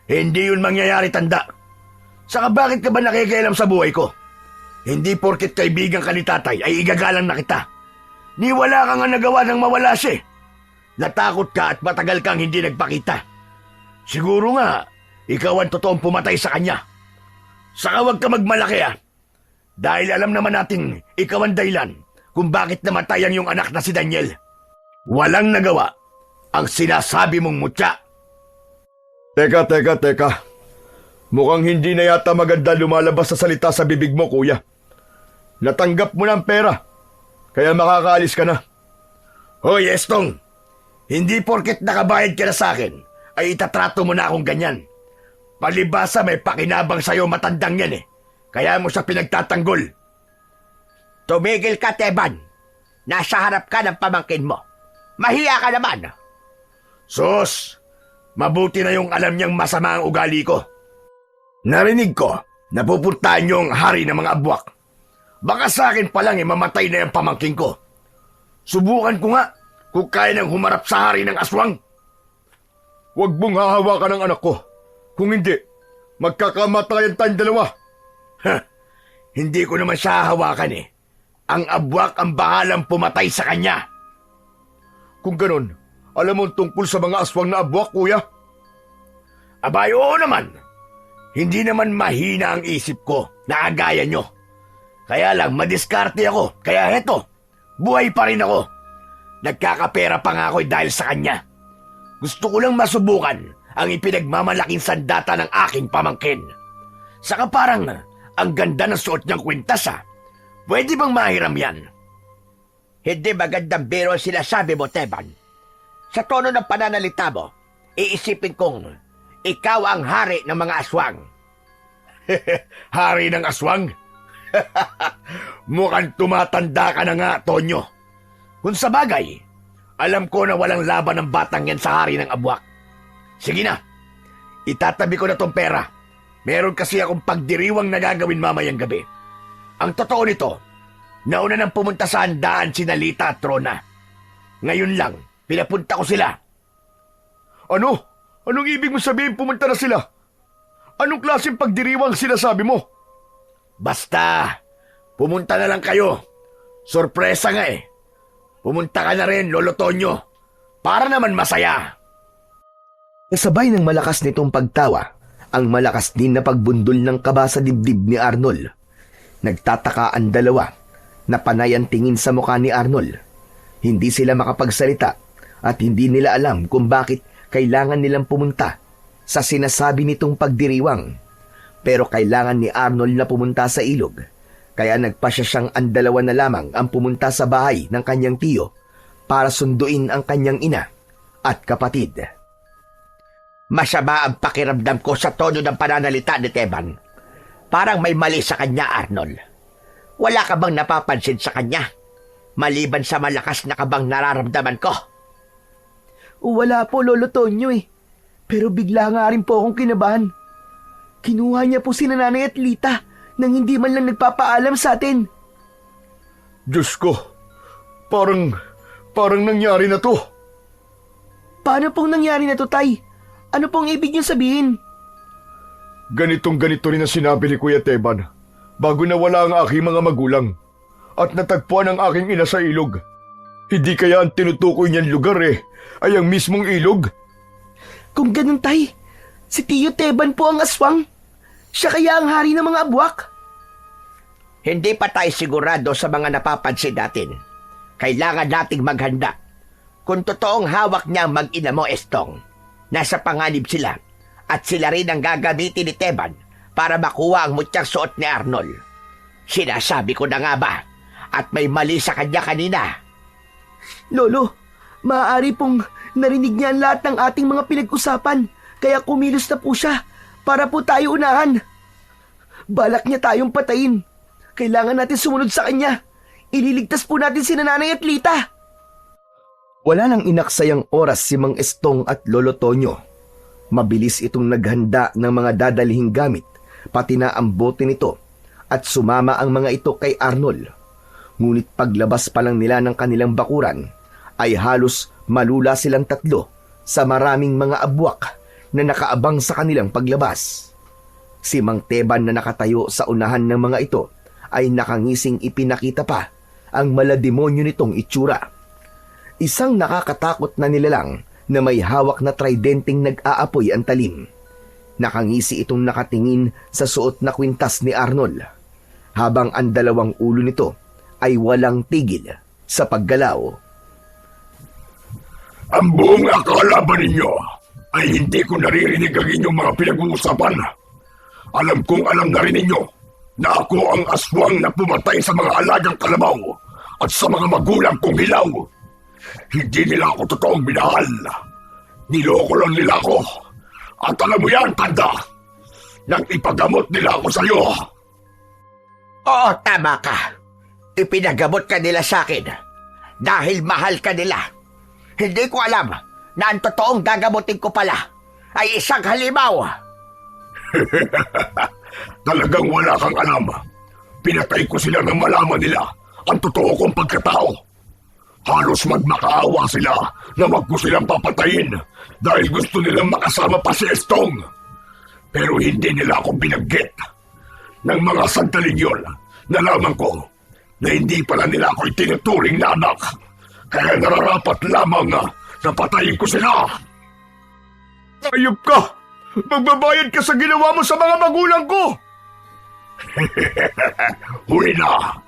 S1: Hindi yun mangyayari, tanda. Saka bakit ka ba nakikialam sa buhay ko? Hindi porket kaibigan ka ni tatay ay igagalang na kita. Ni wala kang nga nagawa nang mawala siya. Natakot ka at matagal kang hindi nagpakita. Siguro nga, ikaw ang totoong pumatay sa kanya. Saka huwag ka magmalaki ah. Dahil alam naman nating ikaw ang dahilan kung bakit namatay ang iyong anak na si Daniel. Walang nagawa ang sinasabi mong mutya.
S3: Teka. Mukhang hindi na yata maganda lumalabas sa salita sa bibig mo, kuya. Natanggap mo na ang pera, kaya makakaalis ka na.
S1: Hoy, Estong! Hindi porket nakabayad ka na sa akin, ay itatrato mo na akong ganyan. Palibasa may pakinabang sa'yo matandang yan eh. Kaya mo siya pinagtatanggol.
S4: Tumigil ka, Teban. Nasa harap ka ng pamangkin mo. Mahiya ka naman.
S1: Sus! Mabuti na yung alam niyang masama ang ugali ko. Narinig ko, napupuntahan niyo ang hari ng mga abwak. Baka sa akin pa lang mamatay na yung pamangkin ko. Subukan ko nga kung kaya nang humarap sa hari ng aswang.
S3: Huwag mong hahawakan ng anak ko. Kung hindi, magkakamatayan tayong dalawa.
S1: Hindi ko naman siya hahawakan eh. Ang abwak ang bahalang pumatay sa kanya.
S3: Kung ganon, alam mo tungkol sa mga aswang na abwak, kuya?
S1: Abay, oo naman. Hindi naman mahina ang isip ko na agaya nyo. Kaya lang, madiskarte ako. Kaya heto, buhay pa rin ako. Nagkakapera pa nga ako dahil sa kanya. Gusto ko lang masubukan ang ipinagmamalaking sandata ng aking pamangkin. Saka parang ang ganda ng suot niyang kwintas ah. Pwede bang mahiram yan?
S4: Hindi magandang biro ang sinasabi mo, Teban. Sa tono ng pananalita mo, iisipin kong ikaw ang hari ng mga aswang.
S1: Hari ng aswang? Mukhang tumatanda ka na nga, Tonyo. Kung sa bagay, alam ko na walang laban ng batang yan sa hari ng abwak. Sige na, itatabi ko na tong pera. Meron kasi akong pagdiriwang na gagawin mamayang gabi. Ang totoo nito, nauna nang pumunta sa handaan si Nalita at Trona. Ngayon lang, pinapunta ko sila.
S3: Ano? Anong ibig mo sabihin pumunta na sila? Anong klaseng pagdiriwang sinasabi mo?
S1: Basta, pumunta na lang kayo. Sorpresa nga eh. Pumunta ka na rin, Lolo Tonyo. Para naman masaya.
S3: Kasabay ng malakas nitong pagtawa, ang malakas din na pagbundol ng kaba sa dibdib ni Arnold. Nagtataka ang dalawa na panay ang tingin sa mukha ni Arnold. Hindi sila makapagsalita at hindi nila alam kung bakit kailangan nilang pumunta sa sinasabi nitong pagdiriwang Pero kailangan ni Arnold na pumunta sa ilog, kaya nagpasya siyang andalawa na lamang ang pumunta sa bahay ng kanyang tiyo para sunduin ang kanyang ina at kapatid.
S4: Masama ang pakiramdam ko sa tono ng pananalita ni Teban. Parang may mali sa kanya, Arnold. Wala ka bang napapansin sa kanya? Maliban sa malakas na kabang nararamdaman ko.
S2: Wala po, Lolo Tonyo eh. Pero bigla nga rin po akong kinabahan. Kinuha niya po si Nanay at Lita nang hindi man lang nagpapaalam sa atin.
S1: Diyos ko, parang nangyari na to.
S2: Paano pong nangyari na to, Tay? Ano pong ibig niyo sabihin?
S1: Ganito rin ang sinabi ni Kuya Teban bago nawala ang aking mga magulang at natagpuan ang aking ina sa ilog. Hindi kaya ang tinutukoy niyan lugar ay ang mismong ilog?
S2: Kung ganun, Tay, si Tiyo Teban po ang aswang. Siya kaya ang hari ng mga abwak.
S4: Hindi pa tayo sigurado sa mga napapansin natin. Kailangan nating maghanda. Kung totoong hawak niya ang mag-ina mo, Estong, nasa panganib sila at sila rin ang gagamitin ni Teban para makuha ang mutyang suot ni Arnold. Sinasabi ko na nga ba at may mali sa kanya kanina?
S2: Lolo, maaari pong narinig niya ang lahat ng ating mga pinag-usapan kaya kumilos na po siya para po tayo unahan. Balak niya tayong patayin. Kailangan natin sumunod sa kanya. Ililigtas po natin si Nanay at Lita.
S3: Wala nang inaksayang oras si Mang Estong at Lolo Tonyo. Mabilis itong naghanda ng mga dadalihing gamit, pati na ang bote nito, at sumama ang mga ito kay Arnold. Ngunit paglabas pa lang nila ng kanilang bakuran, ay halos malula silang tatlo sa maraming mga abwak na nakaabang sa kanilang paglabas. Si Mang Teban na nakatayo sa unahan ng mga ito ay nakangising ipinakita pa ang malademonyo nitong itsura. Isang nakakatakot na nilalang na may hawak na tridenteng nag-aapoy ang talim. Nakangisi itong nakatingin sa suot na kwintas ni Arnold, habang ang dalawang ulo nito ay walang tigil sa paggalaw.
S1: Ang buong akala ba ninyo ay hindi ko naririnig ang inyong mga pinag-uusapan? Alam kong alam na rin ninyo na ako ang aswang na pumatay sa mga alagang kalabaw at sa mga magulang kong hilaw. Hindi nila ako totoong minahal. Niloko lang nila ako. At alam mo yan, tanda, nang ipagamot nila ako sa'yo.
S4: Oo, tama ka. Ipinagamot ka nila sa akin dahil mahal ka nila. Hindi ko alam na ang totoong gagamutin ko pala ay isang halimaw.
S1: Talagang wala kang alam. Pinatay ko sila nang malaman nila ang totoo kong pagkatao. Halos magmakaawa sila na wag ko silang papatayin dahil gusto nilang makasama pa si Estong. Pero hindi nila ako binanggit. Nang mga sandaling yun, nalaman ko na hindi pala nila ako itinuturing na anak. Kaya nararapat lamang na patayin ko sila. Ayop ka! Magbabayad ka sa ginawa mo sa mga magulang ko! Huli na!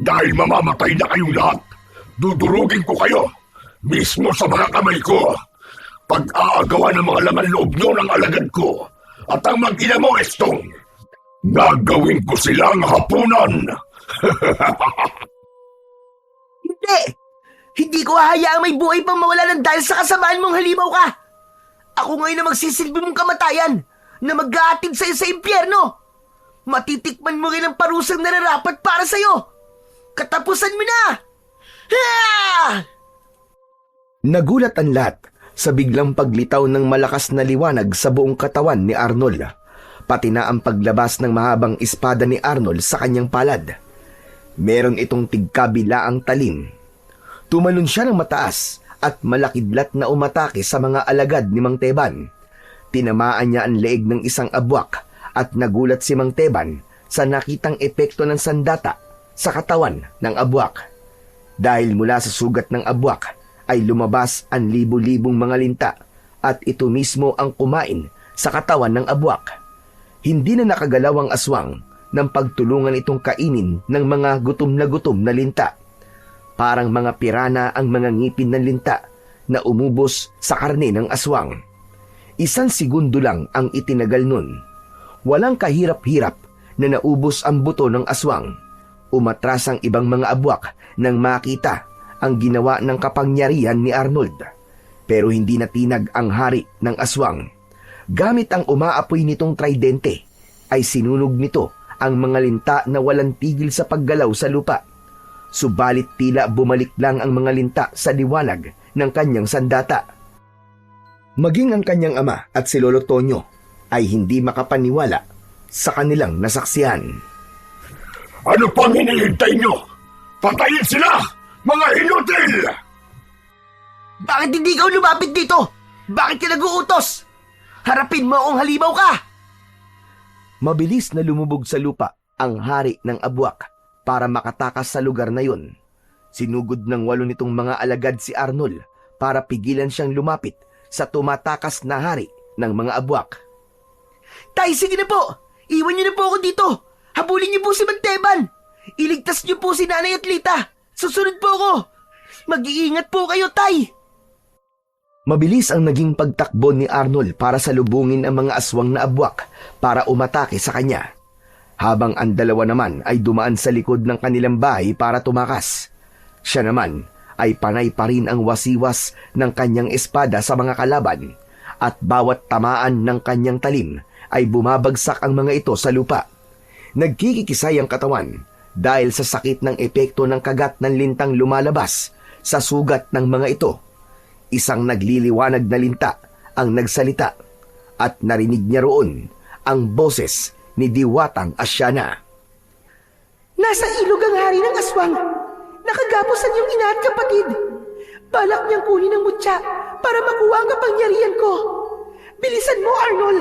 S1: Dahil mamamatay na kayong lahat, dudurugin ko kayo mismo sa mga kamay ko. Pag-aagawa ng mga laman loob nyo ng alagad ko at ang mag-ina mo, Estong, gagawin ko silang hapunan.
S2: Hindi! Hindi ko hahayaang may buhay pang mawala ng dahil sa kasamaan mong halimaw ka! Ako ngayon na magsisilbi mong kamatayan na mag-aatid sa'yo sa impyerno! Matitikman mo rin ang parusang nararapat para sa'yo! Katapusan mo na! Ha!
S3: Nagulat ang lahat sa biglang paglitaw ng malakas na liwanag sa buong katawan ni Arnold, pati na ang paglabas ng mahabang espada ni Arnold sa kanyang palad. Meron itong tigkabilaang talim. Tumalon siya ng mataas at malakidlat na umatake sa mga alagad ni Mang Teban. Tinamaan niya ang leeg ng isang abwak at nagulat si Mang Teban sa nakitang epekto ng sandata sa katawan ng abwak. Dahil mula sa sugat ng abwak ay lumabas ang libu-libong mga linta at ito mismo ang kumain sa katawan ng abwak. Hindi na nakagalaw ang aswang nang pagtulungan itong kainin ng mga gutom na linta. Parang mga pirana ang mga ngipin ng linta na umubos sa karne ng aswang. 1 segundo lang ang itinagal nun. Walang kahirap-hirap na naubos ang buto ng aswang. Umatras ang ibang mga abwak nang makita ang ginawa ng kapangyarihan ni Arnold. Pero hindi natinag ang hari ng aswang. Gamit ang umaapoy nitong tridente, ay sinunog nito ang mga linta na walang tigil sa paggalaw sa lupa. Subalit tila bumalik lang ang mga linta sa liwanag ng kanyang sandata. Maging ang kanyang ama at si Lolo Tonyo ay hindi makapaniwala sa kanilang nasaksihan.
S1: Ano pang hinihintay nyo? Patayin sila! Mga inutil!
S2: Bakit hindi ikaw lumapit dito? Bakit ka nag-uutos? Harapin mo akong halimaw ka!
S3: Mabilis na lumubog sa lupa ang hari ng abwak para makatakas sa lugar na yun. Sinugod ng 8 nitong mga alagad si Arnold para pigilan siyang lumapit sa tumatakas na hari ng mga abwak.
S2: Tay, sige na po! Iwan niyo na po ako dito! Habulin niyo po si Manteban! Iligtas niyo po si Nanay at Lita! Susunod po ako! Mag-iingat po kayo, Tay!
S3: Mabilis ang naging pagtakbo ni Arnold para salubungin ang mga aswang na abwak para umatake sa kanya. Habang ang dalawa naman ay dumaan sa likod ng kanilang bahay para tumakas. Siya naman ay panay pa rin ang wasiwas ng kanyang espada sa mga kalaban at bawat tamaan ng kanyang talim ay bumabagsak ang mga ito sa lupa. Nagkikikisay ang katawan dahil sa sakit ng epekto ng kagat ng lintang lumalabas sa sugat ng mga ito. Isang nagliliwanag na linta ang nagsalita at narinig niya roon ang boses ni Diwatang Asyana.
S2: Nasa ilog ang hari ng aswang. Nakagapos ang iyong ina at kapatid. Balak niyang kunin ang mutya para makuha ang kapangyarihan ko. Bilisan mo, Arnold.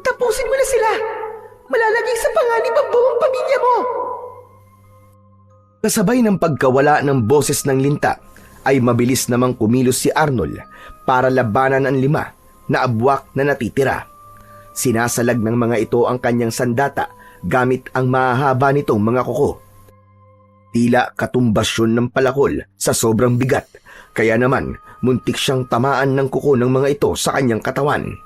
S2: Tapusin mo na sila. Malalagay sa panganib ang buong pamilya mo.
S3: Kasabay ng pagkawala ng boses ng linta, ay mabilis namang kumilos si Arnold para labanan ang 5 na abwak na natitira. Sinasalag ng mga ito ang kanyang sandata gamit ang mahahaba nitong mga kuko. Tila katumbasyon ng palakol sa sobrang bigat, kaya naman muntik siyang tamaan ng kuko ng mga ito sa kanyang katawan.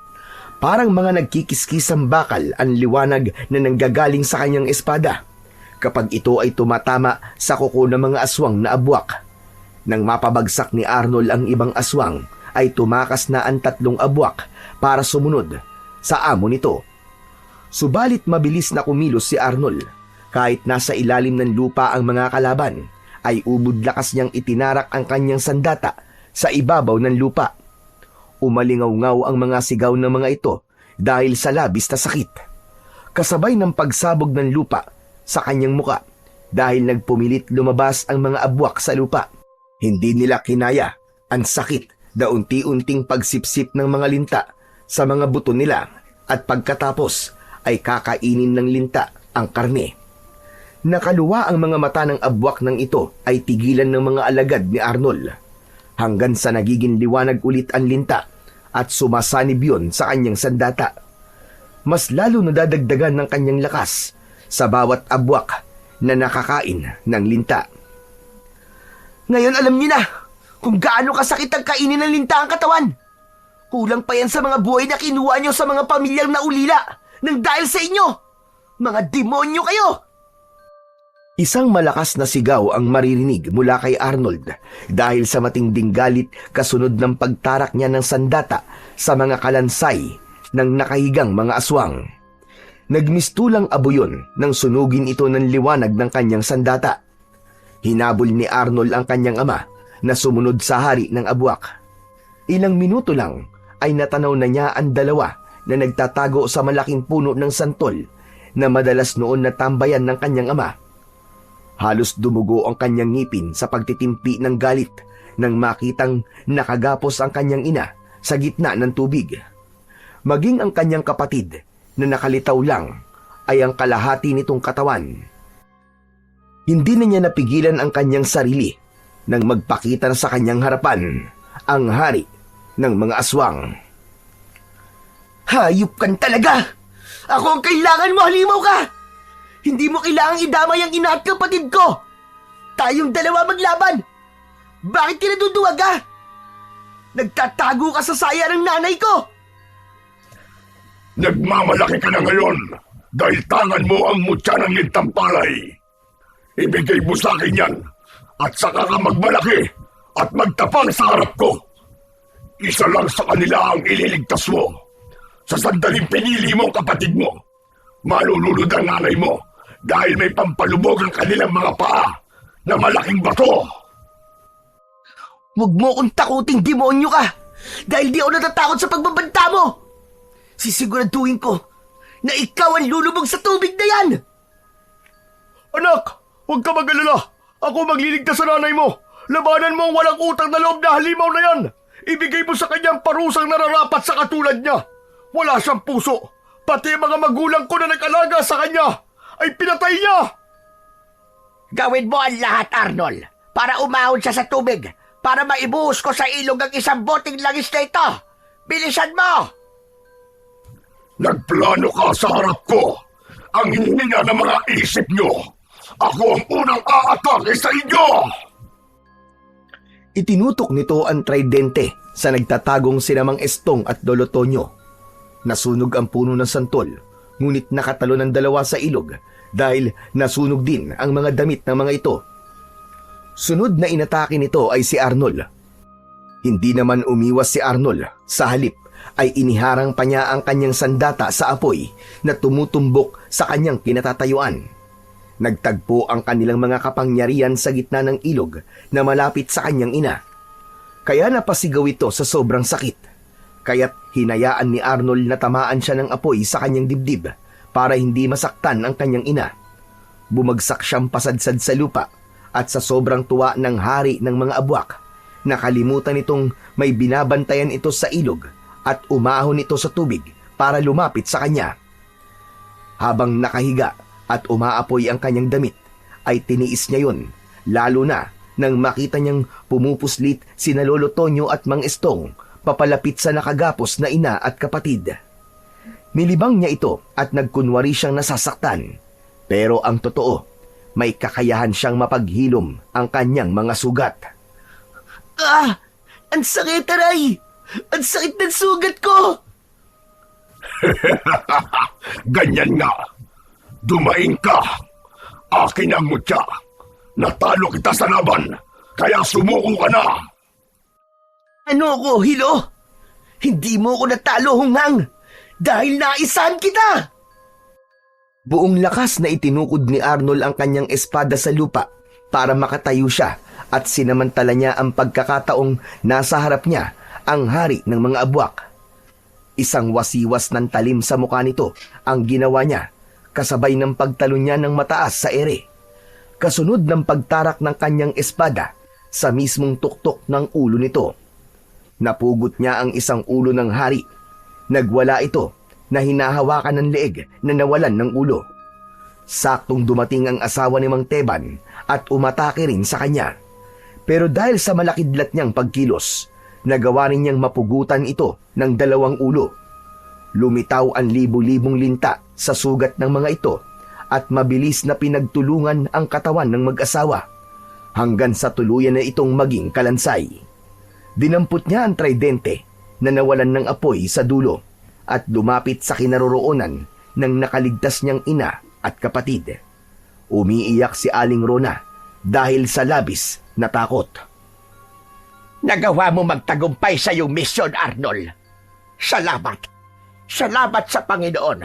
S3: Parang mga nagkikiskisang bakal ang liwanag na nanggagaling sa kanyang espada kapag ito ay tumatama sa kuko ng mga aswang na abwak. Nang mapabagsak ni Arnold ang ibang aswang, ay tumakas na ang 3 abwak para sumunod sa amo nito. Subalit mabilis na kumilos si Arnold. Kahit nasa ilalim ng lupa ang mga kalaban, ay ubod lakas niyang itinarak ang kanyang sandata sa ibabaw ng lupa. Umalingaw-ngaw ang mga sigaw ng mga ito dahil sa labis na sakit. Kasabay ng pagsabog ng lupa sa kanyang muka dahil nagpumilit lumabas ang mga abwak sa lupa. Hindi nila kinaya ang sakit na unti-unting pagsipsip ng mga linta sa mga buto nila at pagkatapos ay kakainin ng linta ang karne. Nakaluwa ang mga mata ng abwak ng ito ay tigilan ng mga alagad ni Arnold hanggang sa nagiging liwanag ulit ang linta at sumasanib yun sa kanyang sandata. Mas lalo nadadagdagan ng kanyang lakas sa bawat abwak na nakakain ng linta.
S2: Ngayon alam niyo na kung gaano kasakit ang kainin ng linta ang katawan. Kulang pa yan sa mga buhay na kinuha niyo sa mga pamilyang naulila nang dahil sa inyo. Mga demonyo kayo!
S3: Isang malakas na sigaw ang maririnig mula kay Arnold dahil sa matinding galit kasunod ng pagtarak niya ng sandata sa mga kalansay ng nakahigang mga aswang. Nagmistulang abuyon nang sunugin ito ng liwanag ng kanyang sandata. Hinabol ni Arnold ang kanyang ama na sumunod sa hari ng abwak. Ilang minuto lang ay natanaw na niya ang 2 na nagtatago sa malaking puno ng santol na madalas noon natambayan ng kanyang ama. Halos dumugo ang kanyang ngipin sa pagtitimpi ng galit nang makitang nakagapos ang kanyang ina sa gitna ng tubig. Maging ang kanyang kapatid na nakalitaw lang ay ang kalahati nitong katawan. Hindi na niya napigilan ang kanyang sarili nang magpakita na sa kanyang harapan ang hari ng mga aswang.
S2: Hayop kan talaga! Ako ang kailangan mo, halimaw ka! Hindi mo kailangang idamay ang ina at kapatid ko! Tayong 2 maglaban! Bakit ka naduduwag ka? Nagtatago ka sa saya ng nanay ko!
S1: Nagmamalaki ka na ngayon! Dahil tangan mo ang mutya ng lintang palay. Ibigay mo sa akin yan at saka ka magmalaki at magtapang sa harap ko. Isa lang sa kanila ang ililigtas mo. Sa sandaling pinili mo ang kapatid mo, malulunod ang nanay mo dahil may pampalubog ang kanilang mga paa na malaking bato.
S2: Huwag mo akong takuting demonyo ka dahil di ako natatakot sa pagbabanta mo. Sisiguraduhin ko na ikaw ang lulubog sa tubig na yan.
S1: Anak, huwag ka mag-alala. Ako magliligtas sa nanay mo. Labanan mo ang walang utang na loob na halimaw na yan. Ibigay mo sa kanyang parusang nararapat sa katulad niya. Wala siyang puso. Pati ang mga magulang ko na nag-alaga sa kanya ay pinatay niya.
S4: Gawin mo ang lahat, Arnold, para umahon siya sa tubig, para maibuhos ko sa ilog ang isang boteng langis na ito. Bilisan mo!
S1: Nagplano ka sa harap ko. Ang hininga ng mga isip niyo. Ako ang unang aatake sa inyo!
S3: Itinutok nito ang tridente sa nagtatagong sinamang Estong at Lolo Tonyo. Nasunog ang puno ng santol, ngunit nakatalo ng dalawa sa ilog dahil nasunog din ang mga damit ng mga ito. Sunod na inatake nito ay si Arnold. Hindi naman umiwas si Arnold, sa halip ay iniharang pa niya ang kanyang sandata sa apoy na tumutumbok sa kanyang kinatatayuan. Nagtagpo ang kanilang mga kapangyarihan sa gitna ng ilog na malapit sa kanyang ina. Kaya napasigaw ito sa sobrang sakit. Kaya't hinayaan ni Arnold na tamaan siya ng apoy sa kanyang dibdib para hindi masaktan ang kanyang ina. Bumagsak siyang pasadsad sa lupa at sa sobrang tuwa ng hari ng mga abwak, nakalimutan itong may binabantayan ito sa ilog at umahon ito sa tubig para lumapit sa kanya. Habang nakahiga at umaapoy ang kanyang damit, ay tiniis niya yun, lalo na nang makita niyang pumupuslit sina Lolo Tonyo at Mang Estong papalapit sa nakagapos na ina at kapatid. Nilibang niya ito at nagkunwari siyang nasasaktan. Pero ang totoo, may kakayahan siyang mapaghilom ang kanyang mga sugat.
S2: Ah! Ang sakit, aray! Ang sakit ng sugat ko!
S1: Ganyan nga. Dumaing ka. Akin ang mutya. Natalo kita sa laban, kaya sumuko ka na.
S2: Ano ko, Hilo? Hindi mo ko natalo, Hungang, dahil naisahan kita!
S3: Buong lakas na itinukod ni Arnold ang kanyang espada sa lupa para makatayo siya at sinamantala niya ang pagkakataong nasa harap niya ang hari ng mga abwak. Isang wasiwas ng talim sa mukha nito ang ginawa niya, kasabay ng pagtalon niya ng mataas sa ere. Kasunod ng pagtarak ng kanyang espada sa mismong tuktok ng ulo nito. Napugot niya ang isang ulo ng hari. Nagwala ito na hinahawakan ng leeg na nawalan ng ulo. Saktong dumating ang asawa ni Mang Teban at umatake rin sa kanya. Pero dahil sa malakidlat niyang pagkilos, nagawa rin niyang mapugutan ito ng dalawang ulo. Lumitaw ang libu-libong linta sa sugat ng mga ito at mabilis na pinagtulungan ang katawan ng mag-asawa hanggang sa tuluyan na itong maging kalansay. Dinampot niya ang tridente na nawalan ng apoy sa dulo at lumapit sa kinaroroonan ng nakaligtas niyang ina at kapatid. Umiiyak si Aling Rona dahil sa labis na takot.
S4: Nagawa mo magtagumpay sa iyong misyon, Arnold. Salamat. Salamat sa Panginoon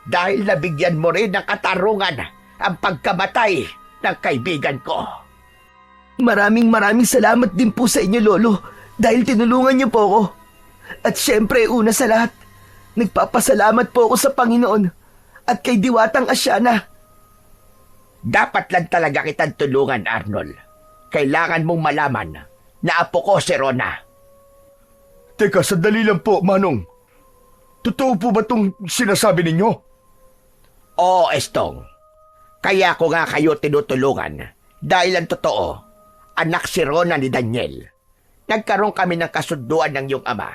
S4: dahil nabigyan mo rin ng katarungan ang pagkamatay ng kaibigan ko.
S2: Maraming salamat din po sa inyo, Lolo, dahil tinulungan niyo po ako. At syempre, una sa lahat, nagpapasalamat po ako sa Panginoon at kay Diwatang Asyana.
S4: Dapat lang talaga kitang tulungan, Arnold. Kailangan mong malaman na apo ko si Rona.
S1: Teka, sandali lang po, Manong. Totoo po ba itong sinasabi ninyo?
S4: Oo, Estong. Kaya ko nga kayo tinutulungan dahil ang totoo, anak si Rona ni Daniel. Nagkaroon kami ng kasunduan ng iyong ama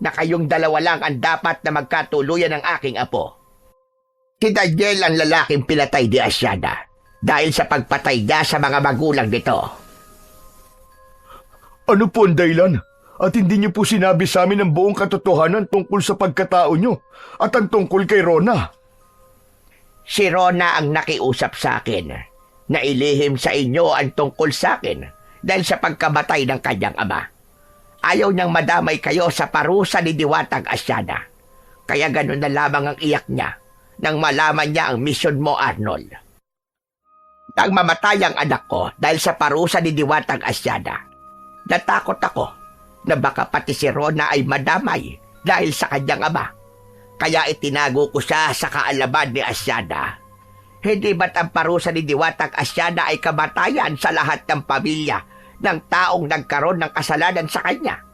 S4: na kayong dalawa lang ang dapat na magkatuluyan ng aking apo. Si Daniel ang lalaking pinatay di Asyana dahil sa pagpatay niya sa mga magulang nito.
S1: Ano po ang dahilan? At hindi niyo po sinabi sa amin ang buong katotohanan tungkol sa pagkatao niyo at ang tungkol kay Rona.
S4: Si Rona ang nakiusap sa akin na ilihim sa inyo ang tungkol sa akin dahil sa pagkamatay ng kanyang ama. Ayaw niyang madamay kayo sa parusa ni Diwatang Asyana. Kaya ganun na lamang ang iyak niya nang malaman niya ang misyon mo, Arnold. Nang mamatay ang anak ko dahil sa parusa ni Diwatang Asyana, natakot ako na baka pati si Rona ay madamay dahil sa kanyang ama. Kaya itinago ko siya sa kaalaman ni Asyana. Hindi ba't ang parusa ni Diwatang Asyana ay kamatayan sa lahat ng pamilya ng taong nagkaroon ng kasalanan sa kanya?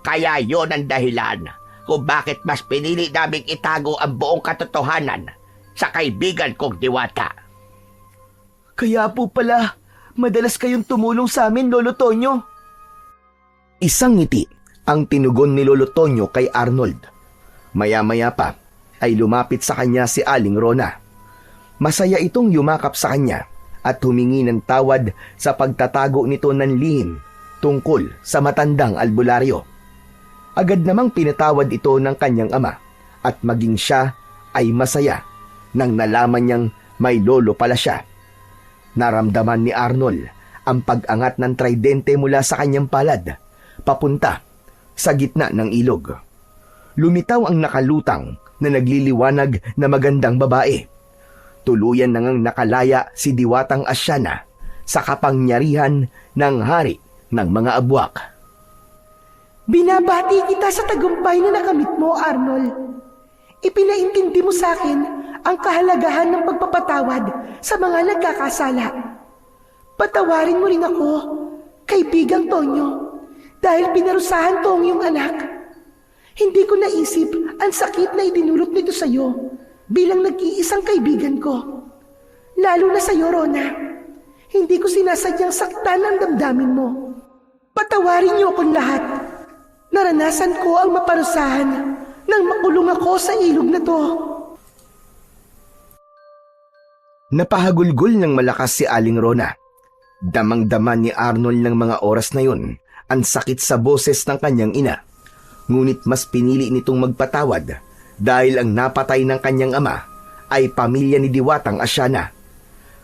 S4: Kaya yon ang dahilan kung bakit mas pinili naming itago ang buong katotohanan sa kaibigan kong Diwata.
S2: Kaya po pala, madalas kayong tumulong sa amin, Lolo Tonyo.
S3: Isang ngiti ang tinugon ni Lolo Tonyo kay Arnold. Maya-maya pa ay lumapit sa kanya si Aling Rona. Masaya itong yumakap sa kanya at humingi ng tawad sa pagtatago nito ng lihim tungkol sa matandang albularyo. Agad namang pinatawad ito ng kanyang ama at maging siya ay masaya nang nalaman niyang may lolo pala siya. Naramdaman ni Arnold ang pag-angat ng tridente mula sa kanyang palad papunta sa gitna ng ilog. Lumitaw ang nakalutang na nagliliwanag na magandang babae. Tuluyan nang nakalaya si Diwatang Asyana sa kapangyarihan ng hari ng mga abwak.
S5: Binabati kita sa tagumpay na nakamit mo, Arnold. Ipinaintindi mo sa akin ang kahalagahan ng pagpapatawad sa mga nagkakasala. Patawarin mo rin ako, kaibigang Tonyo, dahil pinarusahan ko ang iyong anak. Hindi ko naisip ang sakit na idinulot nito sa iyo bilang nag-iisang kaibigan ko. Lalo na sa iyo, Rona. Hindi ko sinasadyang saktan ang damdamin mo. Patawarin niyo akong lahat. Naranasan ko ang maparusahan nang makulong ako sa ilog na to.
S3: Napahagulgol ng malakas si Aling Rona. Damang-dama ni Arnold ng mga oras na yun ang sakit sa boses ng kanyang ina. Ngunit mas pinili nitong magpatawad dahil ang napatay ng kanyang ama ay pamilya ni Diwatang Asyana.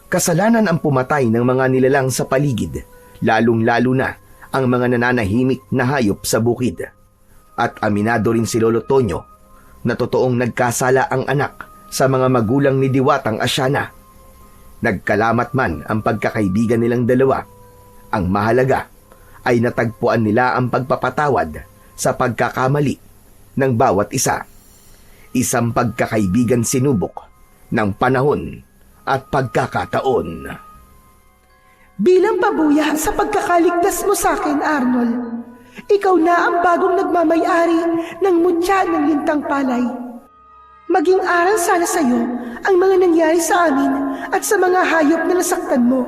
S3: Kasalanan ang pumatay ng mga nilalang sa paligid, lalong-lalo na ang mga nananahimik na hayop sa bukid. At aminado rin si Lolo Tonyo na totoong nagkasala ang anak sa mga magulang ni Diwatang Asyana. Nagkalamat man ang pagkakaibigan nilang dalawa, ang mahalaga ay natagpuan nila ang pagpapatawad sa pagkakamali ng bawat isa. Isang pagkakaibigan sinubok ng panahon at pagkakataon.
S5: Bilang pabuya sa pagkakaligtas mo sa akin, Arnold, ikaw na ang bagong nagmamay-ari ng mutya ng lintang palay. Maging aral sana sa iyo ang mga nangyari sa amin at sa mga hayop na nasaktan mo.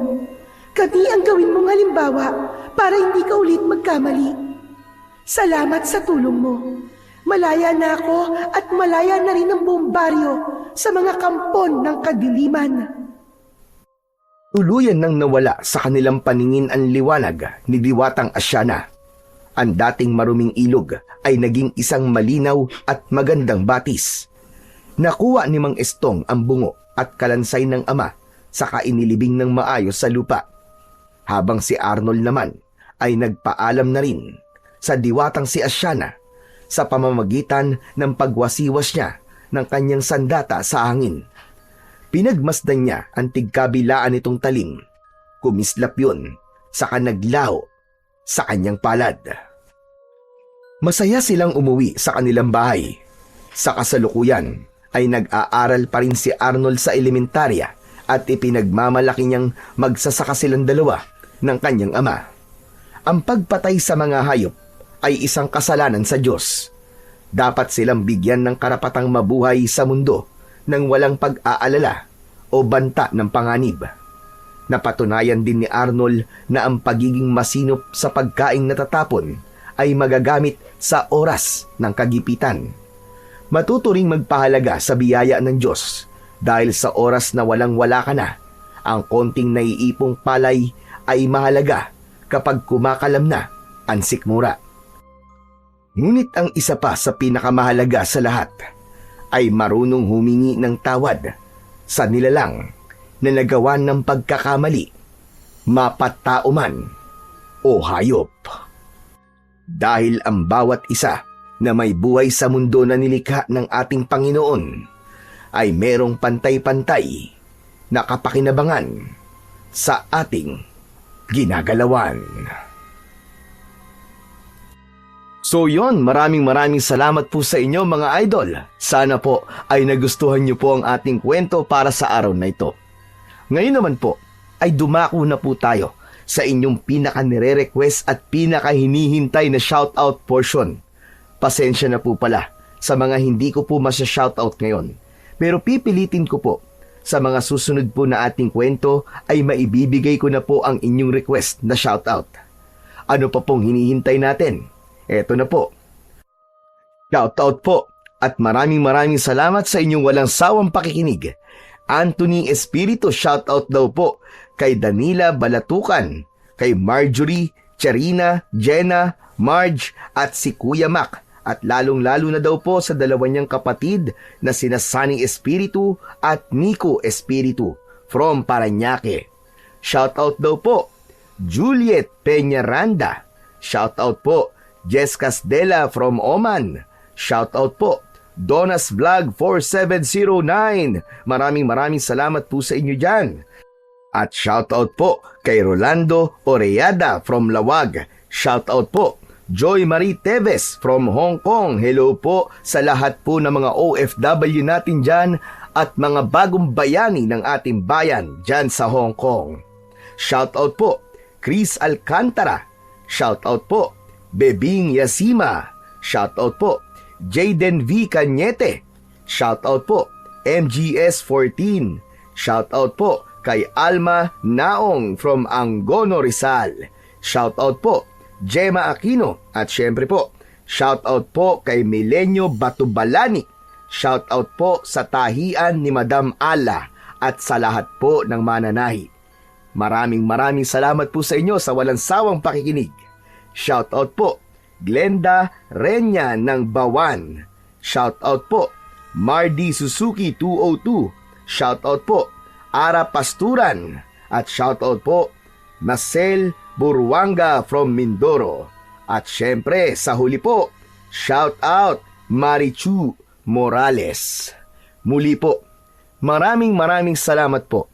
S5: Kami ang gawin mong halimbawa para hindi ka ulit magkamali. Salamat sa tulong mo. Malaya na ako at malaya na rin ang buong baryo sa mga kampon ng kadiliman.
S3: Tuluyan nang nawala sa kanilang paningin ang liwanag ni Diwatang Asyana. Ang dating maruming ilog ay naging isang malinaw at magandang batis. Nakuha ni Mang Estong ang bungo at kalansay ng ama saka inilibing ng maayos sa lupa. Habang si Arnold naman ay nagpaalam na rin sa Diwatang si Asyana sa pamamagitan ng pagwasiwas niya ng kanyang sandata sa hangin. Pinagmasdan niya ang tigkabilaan nitong talim. Kumislap yun, saka naglaho sa kanyang palad. Masaya silang umuwi sa kanilang bahay. Sa kasalukuyan ay nag-aaral pa rin si Arnold sa elementarya at ipinagmamalaki niyang magsasaka silang dalawa ng kanyang ama. Ang pagpatay sa mga hayop ay isang kasalanan sa Diyos. Dapat silang bigyan ng karapatang mabuhay sa mundo nang walang pag-aalala o banta ng panganib. Napatunayan din ni Arnold na ang pagiging masinop sa pagkaing natatapon ay magagamit sa oras ng kagipitan. Matuturing magpahalaga sa biyaya ng Diyos dahil sa oras na walang-wala ka na, ang konting naiipong palay ay mahalaga kapag kumakalam na ang sikmura. Ngunit ang isa pa sa pinakamahalaga sa lahat ay marunong humingi ng tawad sa nilalang na nagawa ng pagkakamali, mapatao man o hayop. Dahil ang bawat isa na may buhay sa mundo na nilikha ng ating Panginoon ay merong pantay-pantay na kapakinabangan sa ating ginagalawan. So yon, maraming salamat po sa inyo mga idol. Sana po ay nagustuhan niyo po ang ating kwento para sa araw na ito. Ngayon naman po ay dumako na po tayo sa inyong pinaka-nire-request at pinaka-hinihintay na shoutout portion. Pasensya na po pala sa mga hindi ko po masya-shoutout ngayon. Pero pipilitin ko po sa mga susunod po na ating kwento ay maibibigay ko na po ang inyong request na shoutout. Ano pa pong hinihintay natin? Eto na po. Shoutout po at maraming salamat sa inyong walang sawang pakikinig. Anthony Espiritu, shoutout daw po kay Danila Balatukan, kay Marjorie, Charina, Jenna, Marge at si Kuya Mac, at lalong-lalo na daw po sa dalawa niyang kapatid na sina Sunny Espiritu at Nico Espiritu from Parañaque. Shoutout daw po Juliet Peñaranda. Shoutout po Jess Casdela from Oman. Shoutout po Donas Vlog 4709. Maraming salamat po sa inyo dyan. At shoutout po kay Rolando Oreada from Lawag. Shoutout po Joy Marie Teves from Hong Kong. Hello po sa lahat po ng mga OFW natin dyan at mga bagong bayani ng ating bayan dyan sa Hong Kong. Shoutout po Chris Alcantara. Shoutout po Bebing Yasima. Shoutout po Jayden V. Cañete. Shoutout po MGS14. Shoutout po kay Alma Naong from Angono, Rizal. Shoutout po Gemma Aquino. At syempre po, shoutout po kay Milenio Batubalani. Shoutout po sa tahian ni Madam Ala at sa lahat po ng mananahi. Maraming salamat po sa inyo sa walang sawang pakikinig. Shoutout po Glenda Renya ng Bawan. Shoutout po Mardy Suzuki 202. Shoutout po Ara Pasturan. At shoutout po Marcel Burwanga from Mindoro. At syempre sa huli po, shoutout Marichu Morales. Muli po, maraming salamat po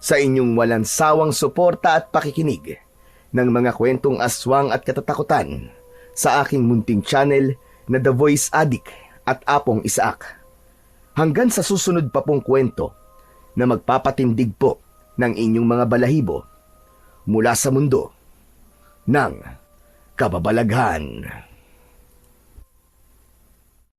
S3: sa inyong walang sawang suporta at pakikinig ng mga kwentong aswang at katatakutan sa aking munting channel na The Voice Addict at Apong Isaac. Hanggang sa susunod pa pong kwento na magpapatindig po ng inyong mga balahibo mula sa mundo ng kababalaghan.